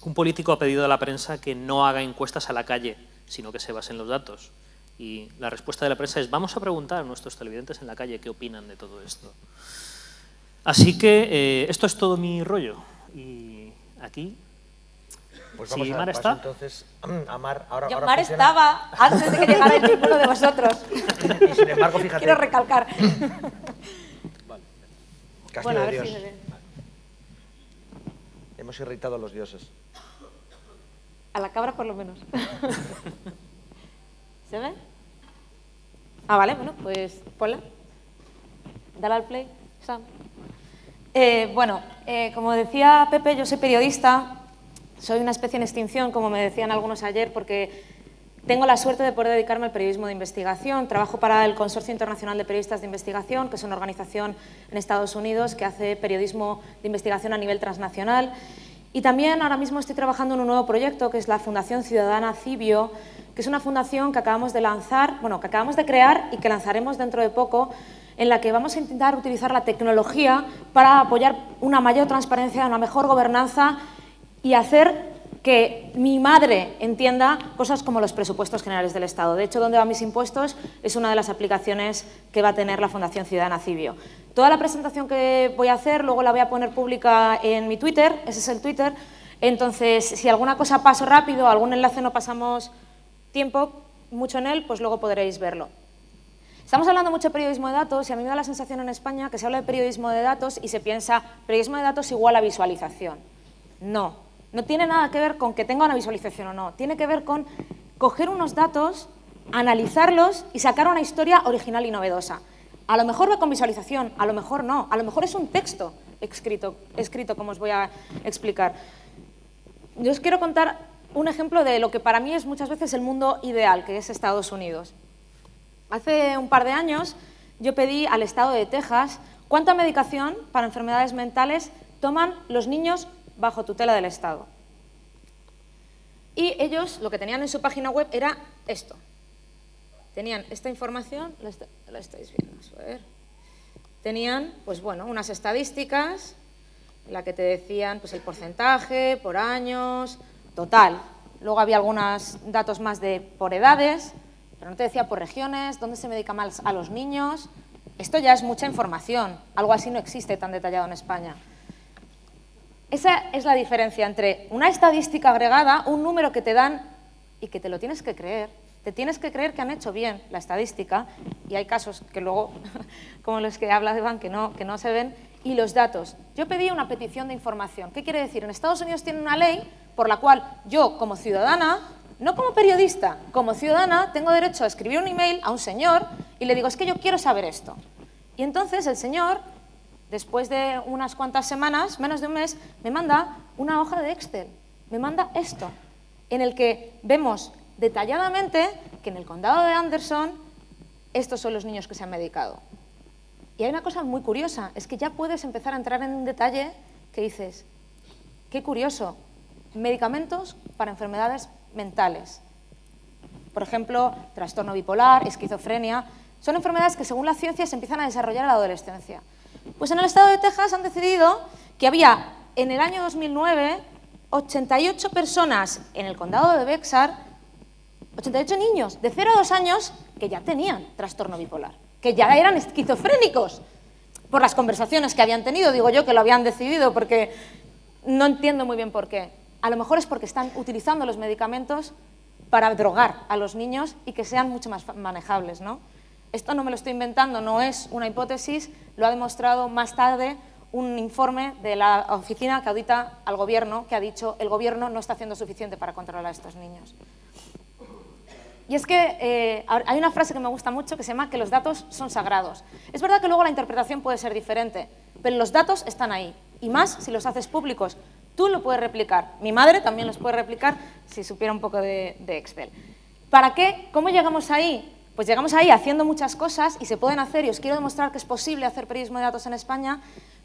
un político ha pedido a la prensa que no haga encuestas a la calle, sino que se base en los datos. Y la respuesta de la prensa es: vamos a preguntar a nuestros televidentes en la calle qué opinan de todo esto. Así que esto es todo mi rollo. Y aquí, pues si vamos Mar a está. Entonces, a Mar, ahora Mar funciona. estaba antes de que llegara ninguno de vosotros. Y sin embargo, fíjate. Quiero recalcar. Castillo Bueno, a de ver Dios. si se ve. Hemos irritado a los dioses. A la cabra por lo menos. ¿Se ve? Ah, vale, bueno, pues ponla. Dale al play, Sam. Bueno, como decía Pepe, yo soy periodista, soy una especie en extinción, como me decían algunos ayer, porque tengo la suerte de poder dedicarme al periodismo de investigación. Trabajo para el Consorcio Internacional de Periodistas de Investigación, que es una organización en Estados Unidos que hace periodismo de investigación a nivel transnacional. Y también ahora mismo estoy trabajando en un nuevo proyecto, que es la Fundación Ciudadana Cibio, que es una fundación que acabamos de lanzar, bueno, que acabamos de crear y que lanzaremos dentro de poco, en la que vamos a intentar utilizar la tecnología para apoyar una mayor transparencia, una mejor gobernanza y hacer que mi madre entienda cosas como los presupuestos generales del Estado. De hecho, ¿dónde van mis impuestos? Es una de las aplicaciones que va a tener la Fundación Ciudadana Cibio. Toda la presentación que voy a hacer luego la voy a poner pública en mi Twitter, ese es el Twitter. Entonces, si alguna cosa paso rápido, algún enlace no pasamos tiempo mucho en él, pues luego podréis verlo. Estamos hablando mucho de periodismo de datos y a mí me da la sensación en España que se habla de periodismo de datos y se piensa periodismo de datos igual a visualización. No, no tiene nada que ver con que tenga una visualización o no, tiene que ver con coger unos datos, analizarlos y sacar una historia original y novedosa. A lo mejor va con visualización, a lo mejor no, a lo mejor es un texto escrito como os voy a explicar. Yo os quiero contar un ejemplo de lo que para mí es muchas veces el mundo ideal, que es Estados Unidos. Hace un par de años yo pedí al estado de Texas cuánta medicación para enfermedades mentales toman los niños bajo tutela del Estado. Y ellos lo que tenían en su página web era esto. Tenían esta información, la estáis viendo, a ver. Tenían, pues bueno, unas estadísticas en la que te decían pues, el porcentaje, por años, total. Luego había algunos datos más por edades, pero no te decía por regiones, dónde se medica más a los niños. Esto ya es mucha información, algo así no existe tan detallado en España. Esa es la diferencia entre una estadística agregada, un número que te dan y que te lo tienes que creer. Te tienes que creer que han hecho bien la estadística, y hay casos que luego, como los que habla Iván, que no se ven, y los datos. Yo pedí una petición de información. ¿Qué quiere decir? En Estados Unidos tienen una ley por la cual yo, como ciudadana, no como periodista, como ciudadana, tengo derecho a escribir un email a un señor y le digo, es que yo quiero saber esto. Y entonces el señor, después de unas cuantas semanas, menos de un mes, me manda una hoja de Excel, me manda esto, en el que vemos detalladamente que en el condado de Anderson estos son los niños que se han medicado. Y hay una cosa muy curiosa, es que ya puedes empezar a entrar en un detalle que dices, qué curioso, medicamentos para enfermedades mentales. Por ejemplo, trastorno bipolar, esquizofrenia, son enfermedades que según la ciencia se empiezan a desarrollar en la adolescencia. Pues en el estado de Texas han decidido que había en el año 2009 88 personas en el condado de Bexar, 88 niños de 0 a 2 años que ya tenían trastorno bipolar, que ya eran esquizofrénicos por las conversaciones que habían tenido, digo yo que lo habían decidido porque no entiendo muy bien por qué. A lo mejor es porque están utilizando los medicamentos para drogar a los niños y que sean mucho más manejables, ¿no? Esto no me lo estoy inventando, no es una hipótesis, lo ha demostrado más tarde un informe de la oficina que audita al gobierno, que ha dicho el gobierno no está haciendo suficiente para controlar a estos niños. Y es que hay una frase que me gusta mucho que se llama que los datos son sagrados. Es verdad que luego la interpretación puede ser diferente, pero los datos están ahí, y más si los haces públicos. Tú lo puedes replicar, mi madre también los puede replicar si supiera un poco de Excel. ¿Para qué? ¿Cómo llegamos ahí? Pues llegamos ahí haciendo muchas cosas y se pueden hacer, y os quiero demostrar que es posible hacer periodismo de datos en España,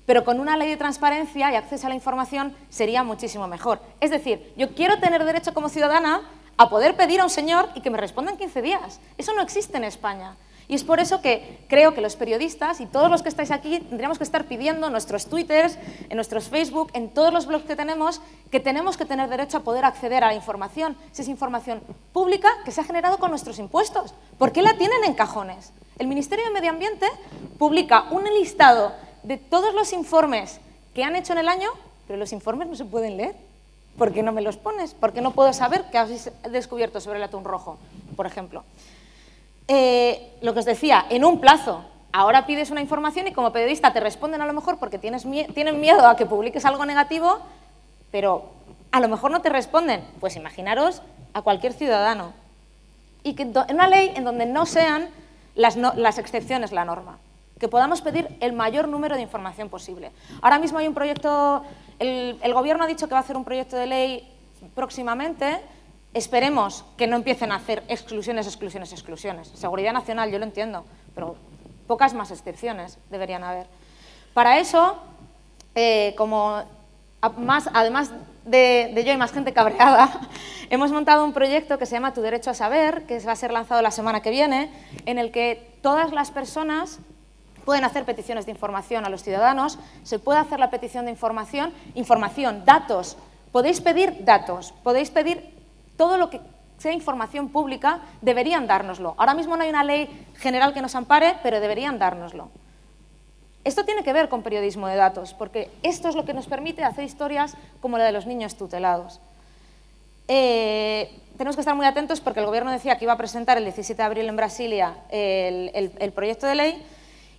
pero con una ley de transparencia y acceso a la información sería muchísimo mejor. Es decir, yo quiero tener derecho como ciudadana a poder pedir a un señor y que me responda en 15 días. Eso no existe en España. Y es por eso que creo que los periodistas y todos los que estáis aquí tendríamos que estar pidiendo en nuestros Twitters, en nuestros Facebook, en todos los blogs que tenemos que tener derecho a poder acceder a la información. Si es información pública que se ha generado con nuestros impuestos. ¿Por qué la tienen en cajones? El Ministerio de Medio Ambiente publica un listado de todos los informes que han hecho en el año, pero los informes no se pueden leer. ¿Por qué no me los pones? ¿Por qué no puedo saber qué habéis descubierto sobre el atún rojo, por ejemplo? Lo que os decía, en un plazo. Ahora pides una información y como periodista te responden a lo mejor porque tienen miedo a que publiques algo negativo, pero a lo mejor no te responden. Pues imaginaros a cualquier ciudadano. Y que en una ley en donde no sean las excepciones la norma. Que podamos pedir el mayor número de información posible. Ahora mismo hay un proyecto, el Gobierno ha dicho que va a hacer un proyecto de ley próximamente. Esperemos que no empiecen a hacer exclusiones. Seguridad nacional, yo lo entiendo, pero pocas más excepciones deberían haber. Para eso, además de yo y más gente cabreada, hemos montado un proyecto que se llama Tu Derecho a Saber, que va a ser lanzado la semana que viene, en el que todas las personas pueden hacer peticiones de información a los ciudadanos, se puede hacer la petición de información, datos. Podéis pedir datos, podéis pedir todo lo que sea información pública, deberían dárnoslo. Ahora mismo no hay una ley general que nos ampare, pero deberían dárnoslo. Esto tiene que ver con periodismo de datos, porque esto es lo que nos permite hacer historias como la de los niños tutelados. Tenemos que estar muy atentos porque el Gobierno decía que iba a presentar el 17 de abril en Brasilia el proyecto de ley.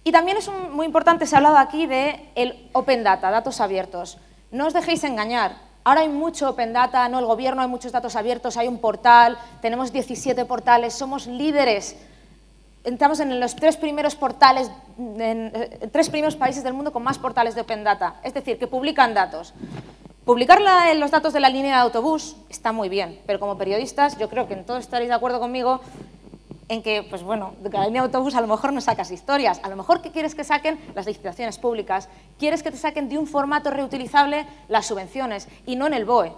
Y también es muy importante, se ha hablado aquí del Open Data, datos abiertos. No os dejéis engañar, ahora hay mucho Open Data, no el Gobierno, hay muchos datos abiertos, hay un portal, tenemos 17 portales, somos líderes. Estamos en los 3 primeros portales, en 3 primeros países del mundo con más portales de Open Data, es decir, que publican datos. Publicar los datos de la línea de autobús está muy bien, pero como periodistas yo creo que en todo estaréis de acuerdo conmigo en que, pues bueno, de la línea de autobús a lo mejor no sacas historias, a lo mejor ¿qué quieres que saquen? Las licitaciones públicas, quieres que te saquen de un formato reutilizable las subvenciones y no en el BOE,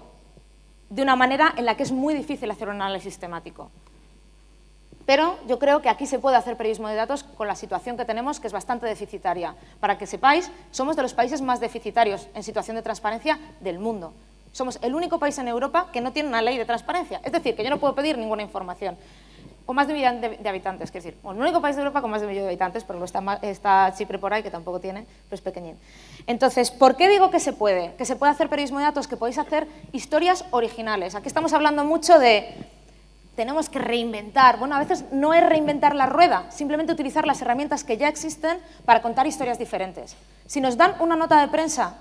de una manera en la que es muy difícil hacer un análisis temático. Pero yo creo que aquí se puede hacer periodismo de datos con la situación que tenemos, que es bastante deficitaria. Para que sepáis, somos de los países más deficitarios en situación de transparencia del mundo. Somos el único país en Europa que no tiene una ley de transparencia, es decir, que yo no puedo pedir ninguna información. Con más de 1 millón de habitantes, es decir, el único país de Europa con más de 1 millón de habitantes, pero está Chipre por ahí, que tampoco tiene, pero es pequeñín. Entonces, ¿por qué digo que se puede? Que se puede hacer periodismo de datos, que podéis hacer historias originales. Aquí estamos hablando mucho de tenemos que reinventar. Bueno, a veces no es reinventar la rueda, simplemente utilizar las herramientas que ya existen para contar historias diferentes. Si nos dan una nota de prensa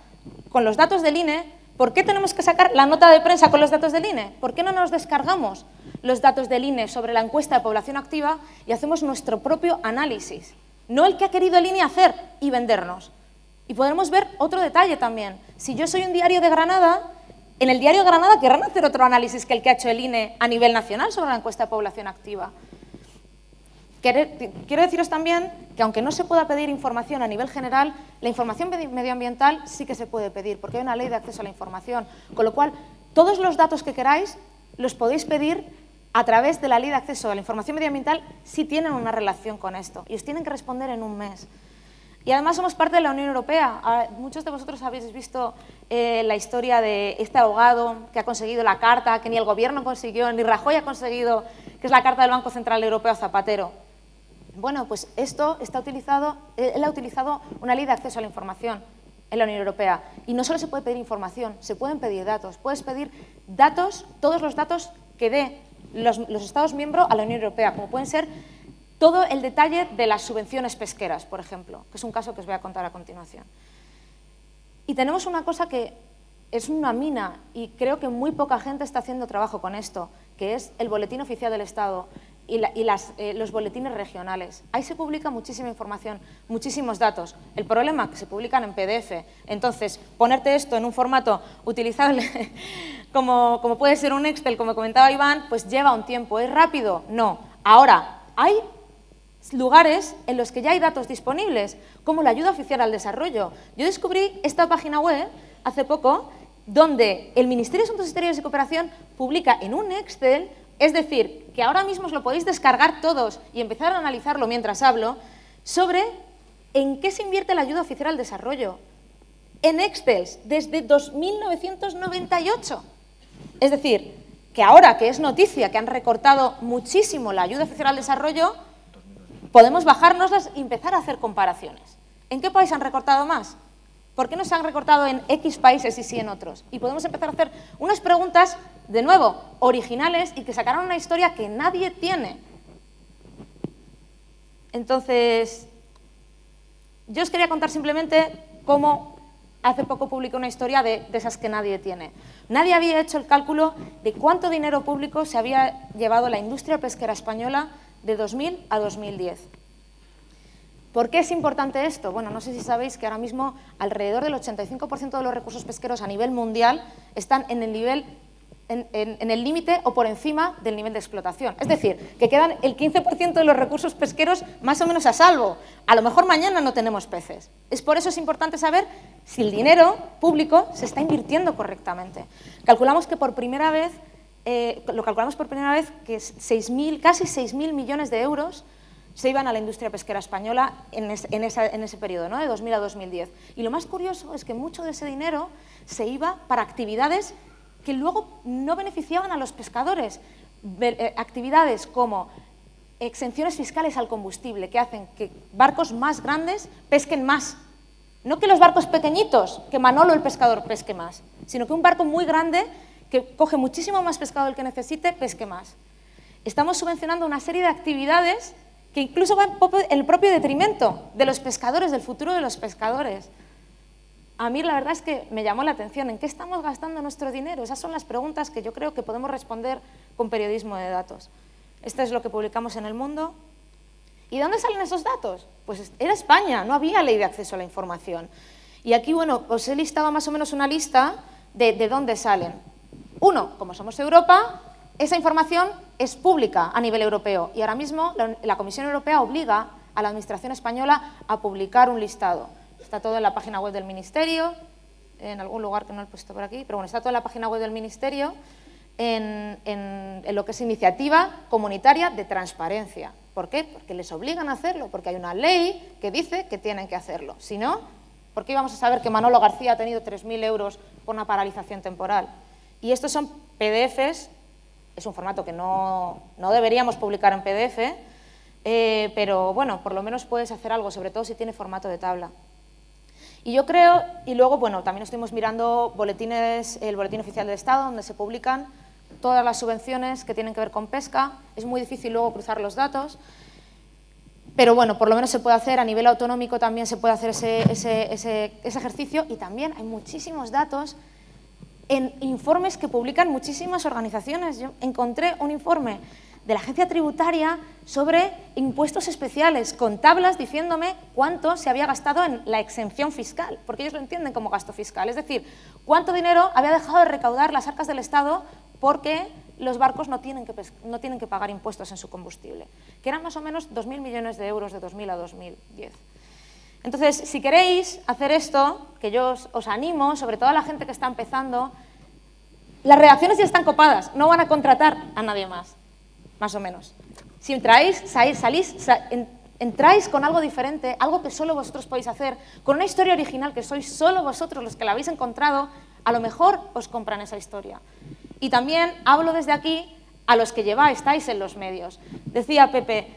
con los datos del INE, ¿por qué tenemos que sacar la nota de prensa con los datos del INE? ¿Por qué no nos descargamos los datos del INE sobre la encuesta de población activa y hacemos nuestro propio análisis? No el que ha querido el INE hacer y vendernos. Y podremos ver otro detalle también. Si yo soy un diario de Granada, en el diario de Granada querrán hacer otro análisis que el que ha hecho el INE a nivel nacional sobre la encuesta de población activa. Quiero deciros también que aunque no se pueda pedir información a nivel general, la información medioambiental sí que se puede pedir, porque hay una ley de acceso a la información, con lo cual todos los datos que queráis los podéis pedir a través de la ley de acceso a la información medioambiental si tienen una relación con esto, y os tienen que responder en un mes. Y además somos parte de la Unión Europea. Muchos de vosotros habéis visto la historia de este abogado que ha conseguido la carta, que ni el Gobierno consiguió, ni Rajoy ha conseguido, que es la carta del Banco Central Europeo Zapatero. Bueno, pues esto está utilizado, él ha utilizado una ley de acceso a la información en la Unión Europea. Y no solo se puede pedir información, se pueden pedir datos. Puedes pedir datos, todos los datos que dé los Estados miembros a la Unión Europea, como pueden ser todo el detalle de las subvenciones pesqueras, por ejemplo, que es un caso que os voy a contar a continuación. Y tenemos una cosa que es una mina, y creo que muy poca gente está haciendo trabajo con esto, que es el Boletín Oficial del Estado y los boletines regionales. Ahí se publica muchísima información, muchísimos datos. El problema es que se publican en PDF. Entonces, ponerte esto en un formato utilizable como puede ser un Excel, como comentaba Iván, pues lleva un tiempo. ¿Es rápido? No. Ahora, hay lugares en los que ya hay datos disponibles, como la ayuda oficial al desarrollo. Yo descubrí esta página web hace poco, donde el Ministerio de Asuntos Exteriores y Cooperación publica en un Excel es decir, que ahora mismo os lo podéis descargar todos y empezar a analizarlo mientras hablo, sobre en qué se invierte la ayuda oficial al desarrollo. En Excel, desde 1998. Es decir, que ahora que es noticia que han recortado muchísimo la ayuda oficial al desarrollo, podemos bajárnoslas y empezar a hacer comparaciones. ¿En qué país han recortado más? ¿Por qué no se han recortado en X países y sí en otros? Y podemos empezar a hacer unas preguntas, de nuevo, originales y que sacarán una historia que nadie tiene. Entonces, yo os quería contar simplemente cómo hace poco publiqué una historia de esas que nadie tiene. Nadie había hecho el cálculo de cuánto dinero público se había llevado la industria pesquera española de 2000 a 2010. ¿Por qué es importante esto? Bueno, no sé si sabéis que ahora mismo alrededor del 85% de los recursos pesqueros a nivel mundial están en el nivel, en el límite o por encima del nivel de explotación. Es decir, que quedan el 15% de los recursos pesqueros más o menos a salvo. A lo mejor mañana no tenemos peces. Es por eso es importante saber si el dinero público se está invirtiendo correctamente. Calculamos que por primera vez, que casi 6.000 millones de euros se iban a la industria pesquera española en ese periodo, ¿no? De 2000 a 2010. Y lo más curioso es que mucho de ese dinero se iba para actividades que luego no beneficiaban a los pescadores. Actividades como exenciones fiscales al combustible, que hacen que barcos más grandes pesquen más. No que los barcos pequeñitos, que Manolo el pescador pesque más, sino que un barco muy grande, que coge muchísimo más pescado del que necesite, pesque más. Estamos subvencionando una serie de actividades que incluso van en el propio detrimento de los pescadores, del futuro de los pescadores. A mí la verdad es que me llamó la atención. ¿En qué estamos gastando nuestro dinero? Esas son las preguntas que yo creo que podemos responder con periodismo de datos. Esto es lo que publicamos en El Mundo. ¿Y de dónde salen esos datos? Pues era España, no había ley de acceso a la información. Y aquí, bueno, os he listado más o menos una lista de dónde salen. Uno, como somos Europa, esa información es pública a nivel europeo y ahora mismo la Comisión Europea obliga a la Administración española a publicar un listado. Está todo en la página web del Ministerio, en algún lugar que no lo he puesto por aquí, pero bueno, está todo en la página web del Ministerio en lo que es iniciativa comunitaria de transparencia. ¿Por qué? Porque les obligan a hacerlo, porque hay una ley que dice que tienen que hacerlo. Si no, ¿por qué íbamos a saber que Manolo García ha tenido 3.000 euros por una paralización temporal? Y estos son PDFs. Es un formato que no deberíamos publicar en PDF, pero bueno, por lo menos puedes hacer algo, sobre todo si tiene formato de tabla. Y yo creo, y luego, bueno, también estuvimos mirando boletines, el Boletín Oficial del Estado, donde se publican todas las subvenciones que tienen que ver con pesca. Es muy difícil luego cruzar los datos, pero bueno, por lo menos se puede hacer, a nivel autonómico también se puede hacer ese ejercicio, y también hay muchísimos datos en informes que publican muchísimas organizaciones. Yo encontré un informe de la Agencia Tributaria sobre impuestos especiales, con tablas diciéndome cuánto se había gastado en la exención fiscal, porque ellos lo entienden como gasto fiscal, es decir, cuánto dinero había dejado de recaudar las arcas del Estado porque los barcos no tienen que pagar impuestos en su combustible, que eran más o menos 2.000 millones de euros de 2000 a 2010. Entonces, si queréis hacer esto, que yo os animo, sobre todo a la gente que está empezando, las redacciones ya están copadas, no van a contratar a nadie más, más o menos. Si entráis con algo diferente, algo que solo vosotros podéis hacer, con una historia original que sois solo vosotros los que la habéis encontrado, a lo mejor os compran esa historia. Y también hablo desde aquí a los que estáis en los medios. Decía Pepe,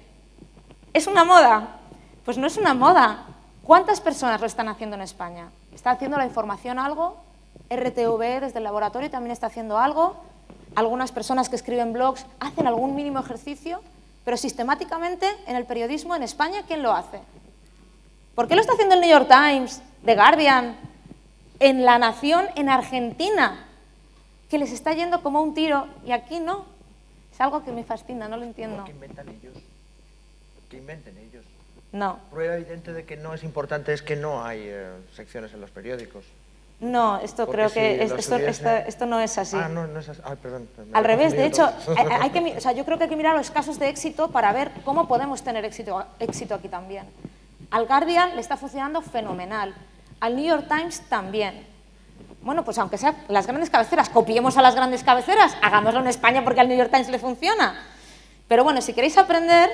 ¿es una moda? Pues no es una moda. ¿Cuántas personas lo están haciendo en España? ¿Está haciendo la información algo? RTV desde el laboratorio también está haciendo algo. Algunas personas que escriben blogs hacen algún mínimo ejercicio, pero sistemáticamente en el periodismo en España, ¿quién lo hace? ¿Por qué lo está haciendo el New York Times, The Guardian, en La Nación, en Argentina, que les está yendo como un tiro y aquí no? Es algo que me fascina, no lo entiendo. ¿Qué inventan ellos? ¿Qué inventen ellos? No. Prueba evidente de que no es importante es que no hay secciones en los periódicos. No, esto Porque creo si que esto no es así. Ah, no es así. Ay, perdón. Al revés, de hecho, yo creo que hay que mirar los casos de éxito para ver cómo podemos tener éxito aquí también. Al Guardian le está funcionando fenomenal, al New York Times también. bueno, pues aunque sean las grandes cabeceras, copiemos a las grandes cabeceras, hagámoslo en España porque al New York Times le funciona. Pero bueno, si queréis aprender,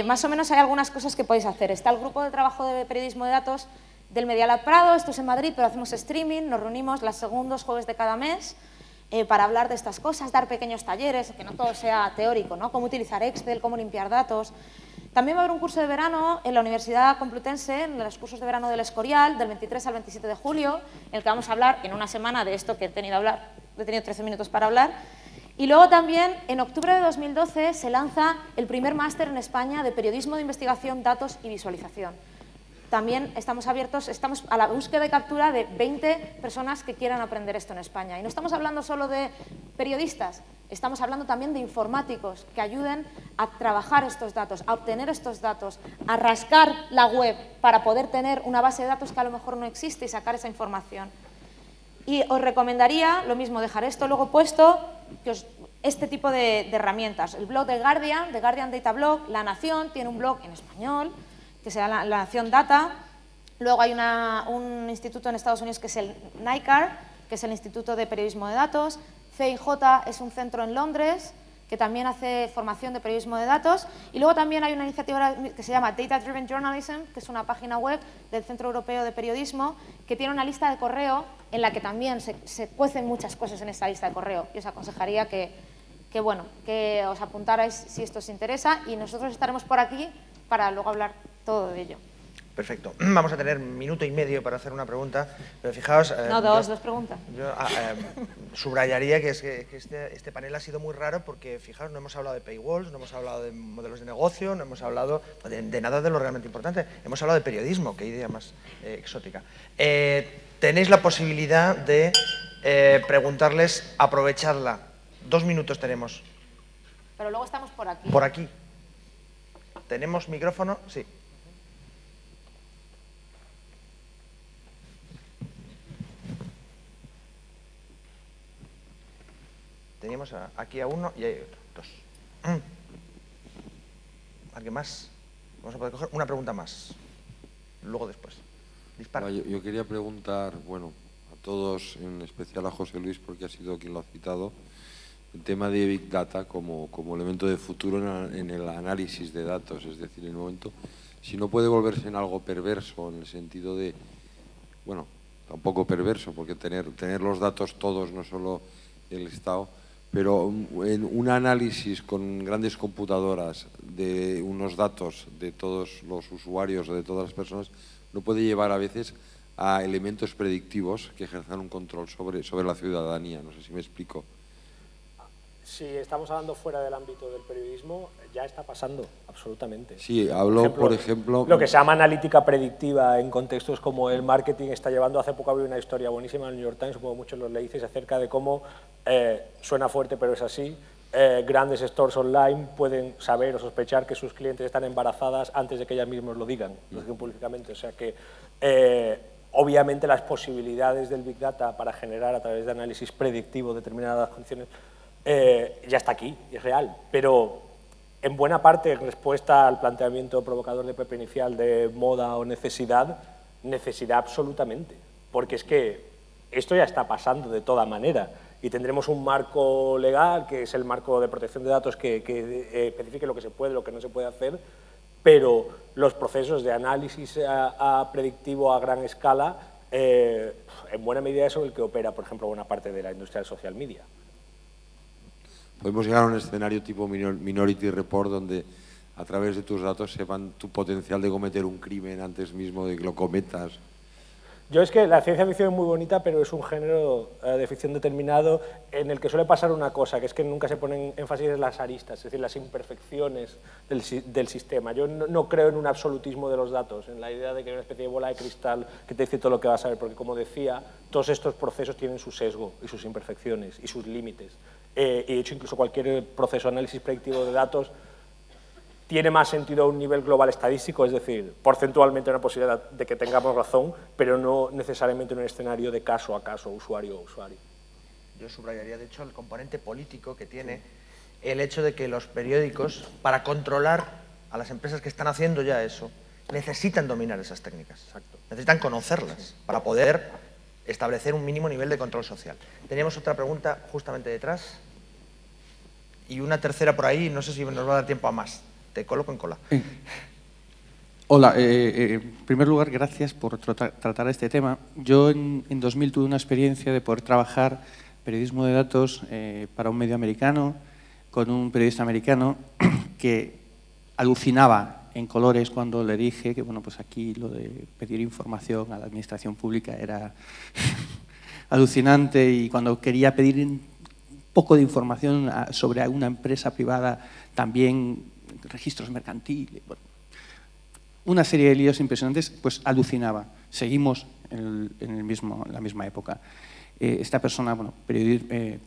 más o menos hay algunas cosas que podéis hacer. Está el grupo de trabajo de periodismo de datos del Media Lab Prado, esto es en Madrid, pero hacemos streaming, nos reunimos los segundos jueves de cada mes para hablar de estas cosas, dar pequeños talleres, que no todo sea teórico, ¿no? Cómo utilizar Excel, cómo limpiar datos. También va a haber un curso de verano en la Universidad Complutense, en los cursos de verano del Escorial, del 23 al 27 de julio, en el que vamos a hablar en una semana de esto que he tenido 13 minutos para hablar. Y luego también, en octubre de 2012, se lanza el primer máster en España de periodismo de investigación, datos y visualización. También estamos abiertos, estamos a la búsqueda y captura de 20 personas que quieran aprender esto en España. Y no estamos hablando solo de periodistas, estamos hablando también de informáticos que ayuden a trabajar estos datos, a obtener estos datos, a rascar la web para poder tener una base de datos que a lo mejor no existe y sacar esa información. Y os recomendaría, lo mismo, dejar esto luego puesto, que este tipo de herramientas. El blog de Guardian Data Blog, La Nación tiene un blog en español, que se llama La Nación Data. Luego hay un instituto en Estados Unidos que es el NICAR, que es el Instituto de Periodismo de Datos. CIJ es un centro en Londres que también hace formación de periodismo de datos. Y luego también hay una iniciativa que se llama Data Driven Journalism, que es una página web del Centro Europeo de Periodismo, que tiene una lista de correo en la que también se cuecen muchas cosas en esa lista de correo. Y os aconsejaría que os apuntarais si esto os interesa, y nosotros estaremos por aquí para luego hablar todo de ello. Perfecto. Vamos a tener 1 minuto y medio para hacer una pregunta, pero fijaos... No, dos preguntas. Yo subrayaría que este panel ha sido muy raro porque, fijaos, no hemos hablado de paywalls, no hemos hablado de modelos de negocio, no hemos hablado de nada de lo realmente importante. Hemos hablado de periodismo, qué idea más exótica. Tenéis la posibilidad de preguntarles, aprovecharla. 2 minutos tenemos. Pero luego estamos por aquí. Por aquí. ¿Tenemos micrófono? Sí. Teníamos aquí a uno y hay otro. 2. ¿Alguien más? Vamos a poder coger una pregunta más. Luego después. Dispara. Yo quería preguntar, bueno, a todos, en especial a José Luis, porque ha sido quien lo ha citado, el tema de Big Data como elemento de futuro en el análisis de datos, es decir, en el momento, si no puede volverse en algo perverso, en el sentido de, bueno, tampoco perverso, porque tener los datos todos, no solo el Estado, pero en un análisis con grandes computadoras de unos datos de todos los usuarios o de todas las personas, no puede llevar a veces a elementos predictivos que ejerzan un control sobre la ciudadanía. No sé si me explico. Si estamos hablando fuera del ámbito del periodismo, ya está pasando, absolutamente. Sí, hablo, por ejemplo... Lo que se llama analítica predictiva en contextos como el marketing está llevando. Hace poco había una historia buenísima en el New York Times, como muchos los leísteis, acerca de cómo, suena fuerte pero es así, grandes stores online pueden saber o sospechar que sus clientes están embarazadas antes de que ellas mismas lo digan públicamente. O sea que, obviamente, las posibilidades del Big Data para generar a través de análisis predictivo determinadas condiciones ya está aquí, es real, pero en buena parte, en respuesta al planteamiento provocador de Pepe inicial de moda o necesidad absolutamente, porque es que esto ya está pasando de toda manera y tendremos un marco legal, que es el marco de protección de datos, que especifique lo que se puede, lo que no se puede hacer, pero los procesos de análisis predictivo a gran escala, en buena medida es sobre el que opera, por ejemplo, buena parte de la industria del social media. Podemos llegar a un escenario tipo Minority Report, donde a través de tus datos sepan tu potencial de cometer un crimen antes mismo de que lo cometas. Yo es que la ciencia ficción es muy bonita, pero es un género de ficción determinado en el que suele pasar una cosa, que es que nunca se ponen énfasis en las aristas, es decir, las imperfecciones del sistema. Yo no creo en un absolutismo de los datos, en la idea de que hay una especie de bola de cristal que te dice todo lo que vas a ver, porque, como decía, todos estos procesos tienen su sesgo y sus imperfecciones y sus límites. Y, de hecho, incluso cualquier proceso de análisis predictivo de datos tiene más sentido a un nivel global estadístico, es decir, porcentualmente una posibilidad de que tengamos razón, pero no necesariamente en un escenario de caso a caso, usuario a usuario. Yo subrayaría, de hecho, el componente político que tiene el hecho de que los periódicos, para controlar a las empresas que están haciendo ya eso, necesitan dominar esas técnicas. Exacto. Necesitan conocerlas para poder establecer un mínimo nivel de control social. Teníamos otra pregunta justamente detrás y una tercera por ahí, no sé si nos va a dar tiempo a más. Te coloco en cola. Hola, en primer lugar, gracias por tratar este tema. Yo en 2000 tuve una experiencia de poder trabajar periodismo de datos para un medio americano, con un periodista americano que alucinaba en colores cuando le dije que, bueno, pues aquí lo de pedir información a la administración pública era alucinante, y cuando quería pedir un poco de información sobre una empresa privada, también registros mercantiles, bueno, una serie de líos impresionantes, pues alucinaba. Seguimos en la misma época. Esta persona, bueno,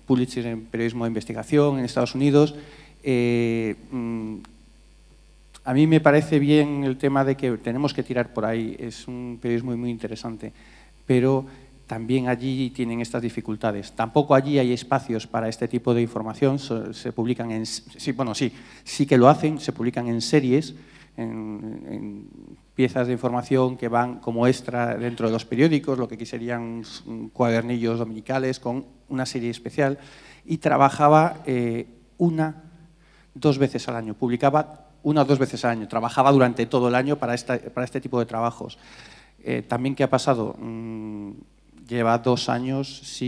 Pulitzer en periodismo de investigación en Estados Unidos. A mí me parece bien el tema de que tenemos que tirar por ahí, es un periodismo muy interesante, pero también allí tienen estas dificultades. Tampoco allí hay espacios para este tipo de información, se publican en... Sí que lo hacen, se publican en series, en piezas de información que van como extra dentro de los periódicos, lo que serían cuadernillos dominicales con una serie especial, y trabajaba 1-2 veces al año, publicaba 1 o 2 veces al año, trabajaba durante todo el año para este tipo de trabajos. También, ¿qué ha pasado? Lleva 2 años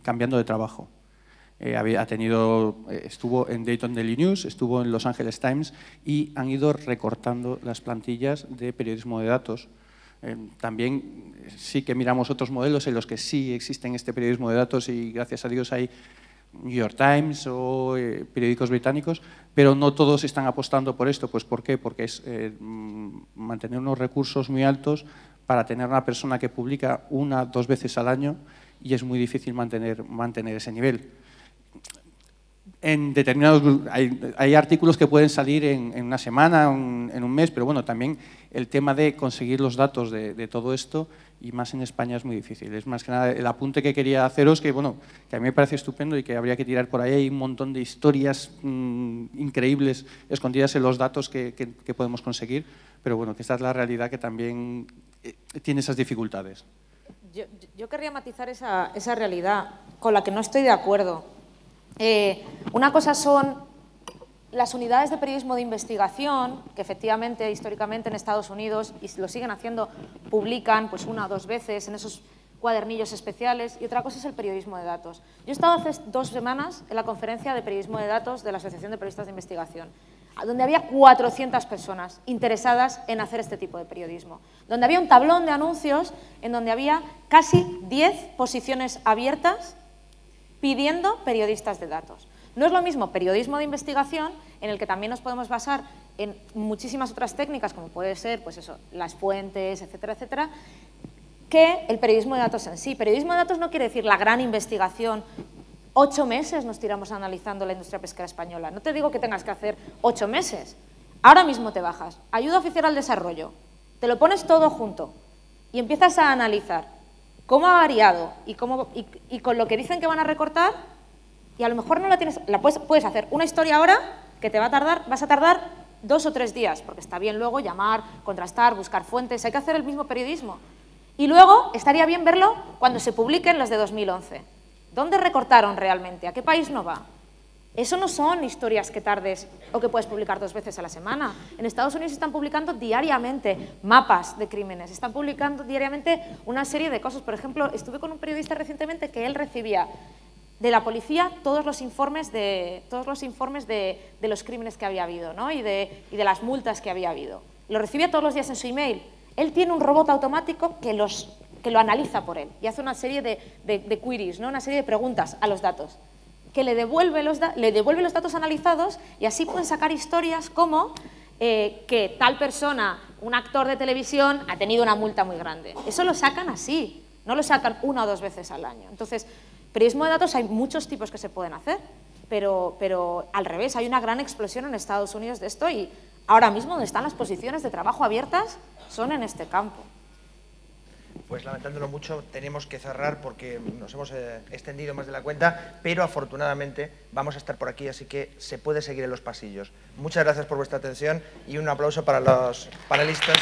cambiando de trabajo. Estuvo en Dayton Daily News, estuvo en Los Angeles Times, y han ido recortando las plantillas de periodismo de datos. También sí que miramos otros modelos en los que sí existen este periodismo de datos, y gracias a Dios hay New York Times o periódicos británicos, pero no todos están apostando por esto. Pues ¿por qué? Porque es mantener unos recursos muy altos para tener una persona que publica 1 o 2 veces al año, y es muy difícil mantener ese nivel. En determinados hay artículos que pueden salir en una semana, en un mes, pero bueno, también el tema de conseguir los datos de todo esto, y más en España, es muy difícil. Es más que nada el apunte que quería haceros, que bueno, que a mí me parece estupendo y que habría que tirar por ahí. Hay un montón de historias increíbles escondidas en los datos que podemos conseguir, pero bueno, que esta es la realidad, que también tiene esas dificultades. Yo querría matizar esa realidad con la que no estoy de acuerdo. Una cosa son las unidades de periodismo de investigación, que efectivamente, históricamente en Estados Unidos, y lo siguen haciendo, publican pues 1 o 2 veces en esos cuadernillos especiales, y otra cosa es el periodismo de datos. Yo he estado hace 2 semanas en la conferencia de periodismo de datos de la Asociación de Periodistas de Investigación, donde había 400 personas interesadas en hacer este tipo de periodismo, donde había un tablón de anuncios en donde había casi 10 posiciones abiertas pidiendo periodistas de datos. No es lo mismo periodismo de investigación, en el que también nos podemos basar en muchísimas otras técnicas, como puede ser pues eso, las fuentes, etcétera, etcétera, que el periodismo de datos en sí. Periodismo de datos no quiere decir la gran investigación. 8 meses nos tiramos analizando la industria pesquera española. No te digo que tengas que hacer 8 meses. Ahora mismo te bajas, ayuda oficial al desarrollo, te lo pones todo junto y empiezas a analizar cómo ha variado y con lo que dicen que van a recortar, y a lo mejor no la tienes, puedes hacer una historia ahora que vas a tardar 2 o 3 días, porque está bien luego llamar, contrastar, buscar fuentes, hay que hacer el mismo periodismo. Y luego estaría bien verlo cuando se publiquen las de 2011. ¿Dónde recortaron realmente? ¿A qué país no va? Eso no son historias que tardes o que puedes publicar 2 veces a la semana. En Estados Unidos están publicando diariamente mapas de crímenes, están publicando diariamente una serie de cosas. Por ejemplo, estuve con un periodista recientemente que él recibía de la policía todos los informes de los crímenes que había habido, ¿no? y de las multas que había habido. Lo recibía todos los días en su email. Él tiene un robot automático que lo analiza por él y hace una serie de queries, ¿no? Una serie de preguntas a los datos, que le devuelve los datos analizados, y así pueden sacar historias como que tal persona, un actor de televisión, ha tenido una multa muy grande. Eso lo sacan así, no lo sacan 1 o 2 veces al año. Entonces, periodismo de datos hay muchos tipos que se pueden hacer, pero al revés, hay una gran explosión en Estados Unidos de esto, y ahora mismo donde están las posiciones de trabajo abiertas son en este campo. Pues lamentándolo mucho, tenemos que cerrar porque nos hemos extendido más de la cuenta, pero afortunadamente vamos a estar por aquí, así que se puede seguir en los pasillos. Muchas gracias por vuestra atención y un aplauso para los panelistas.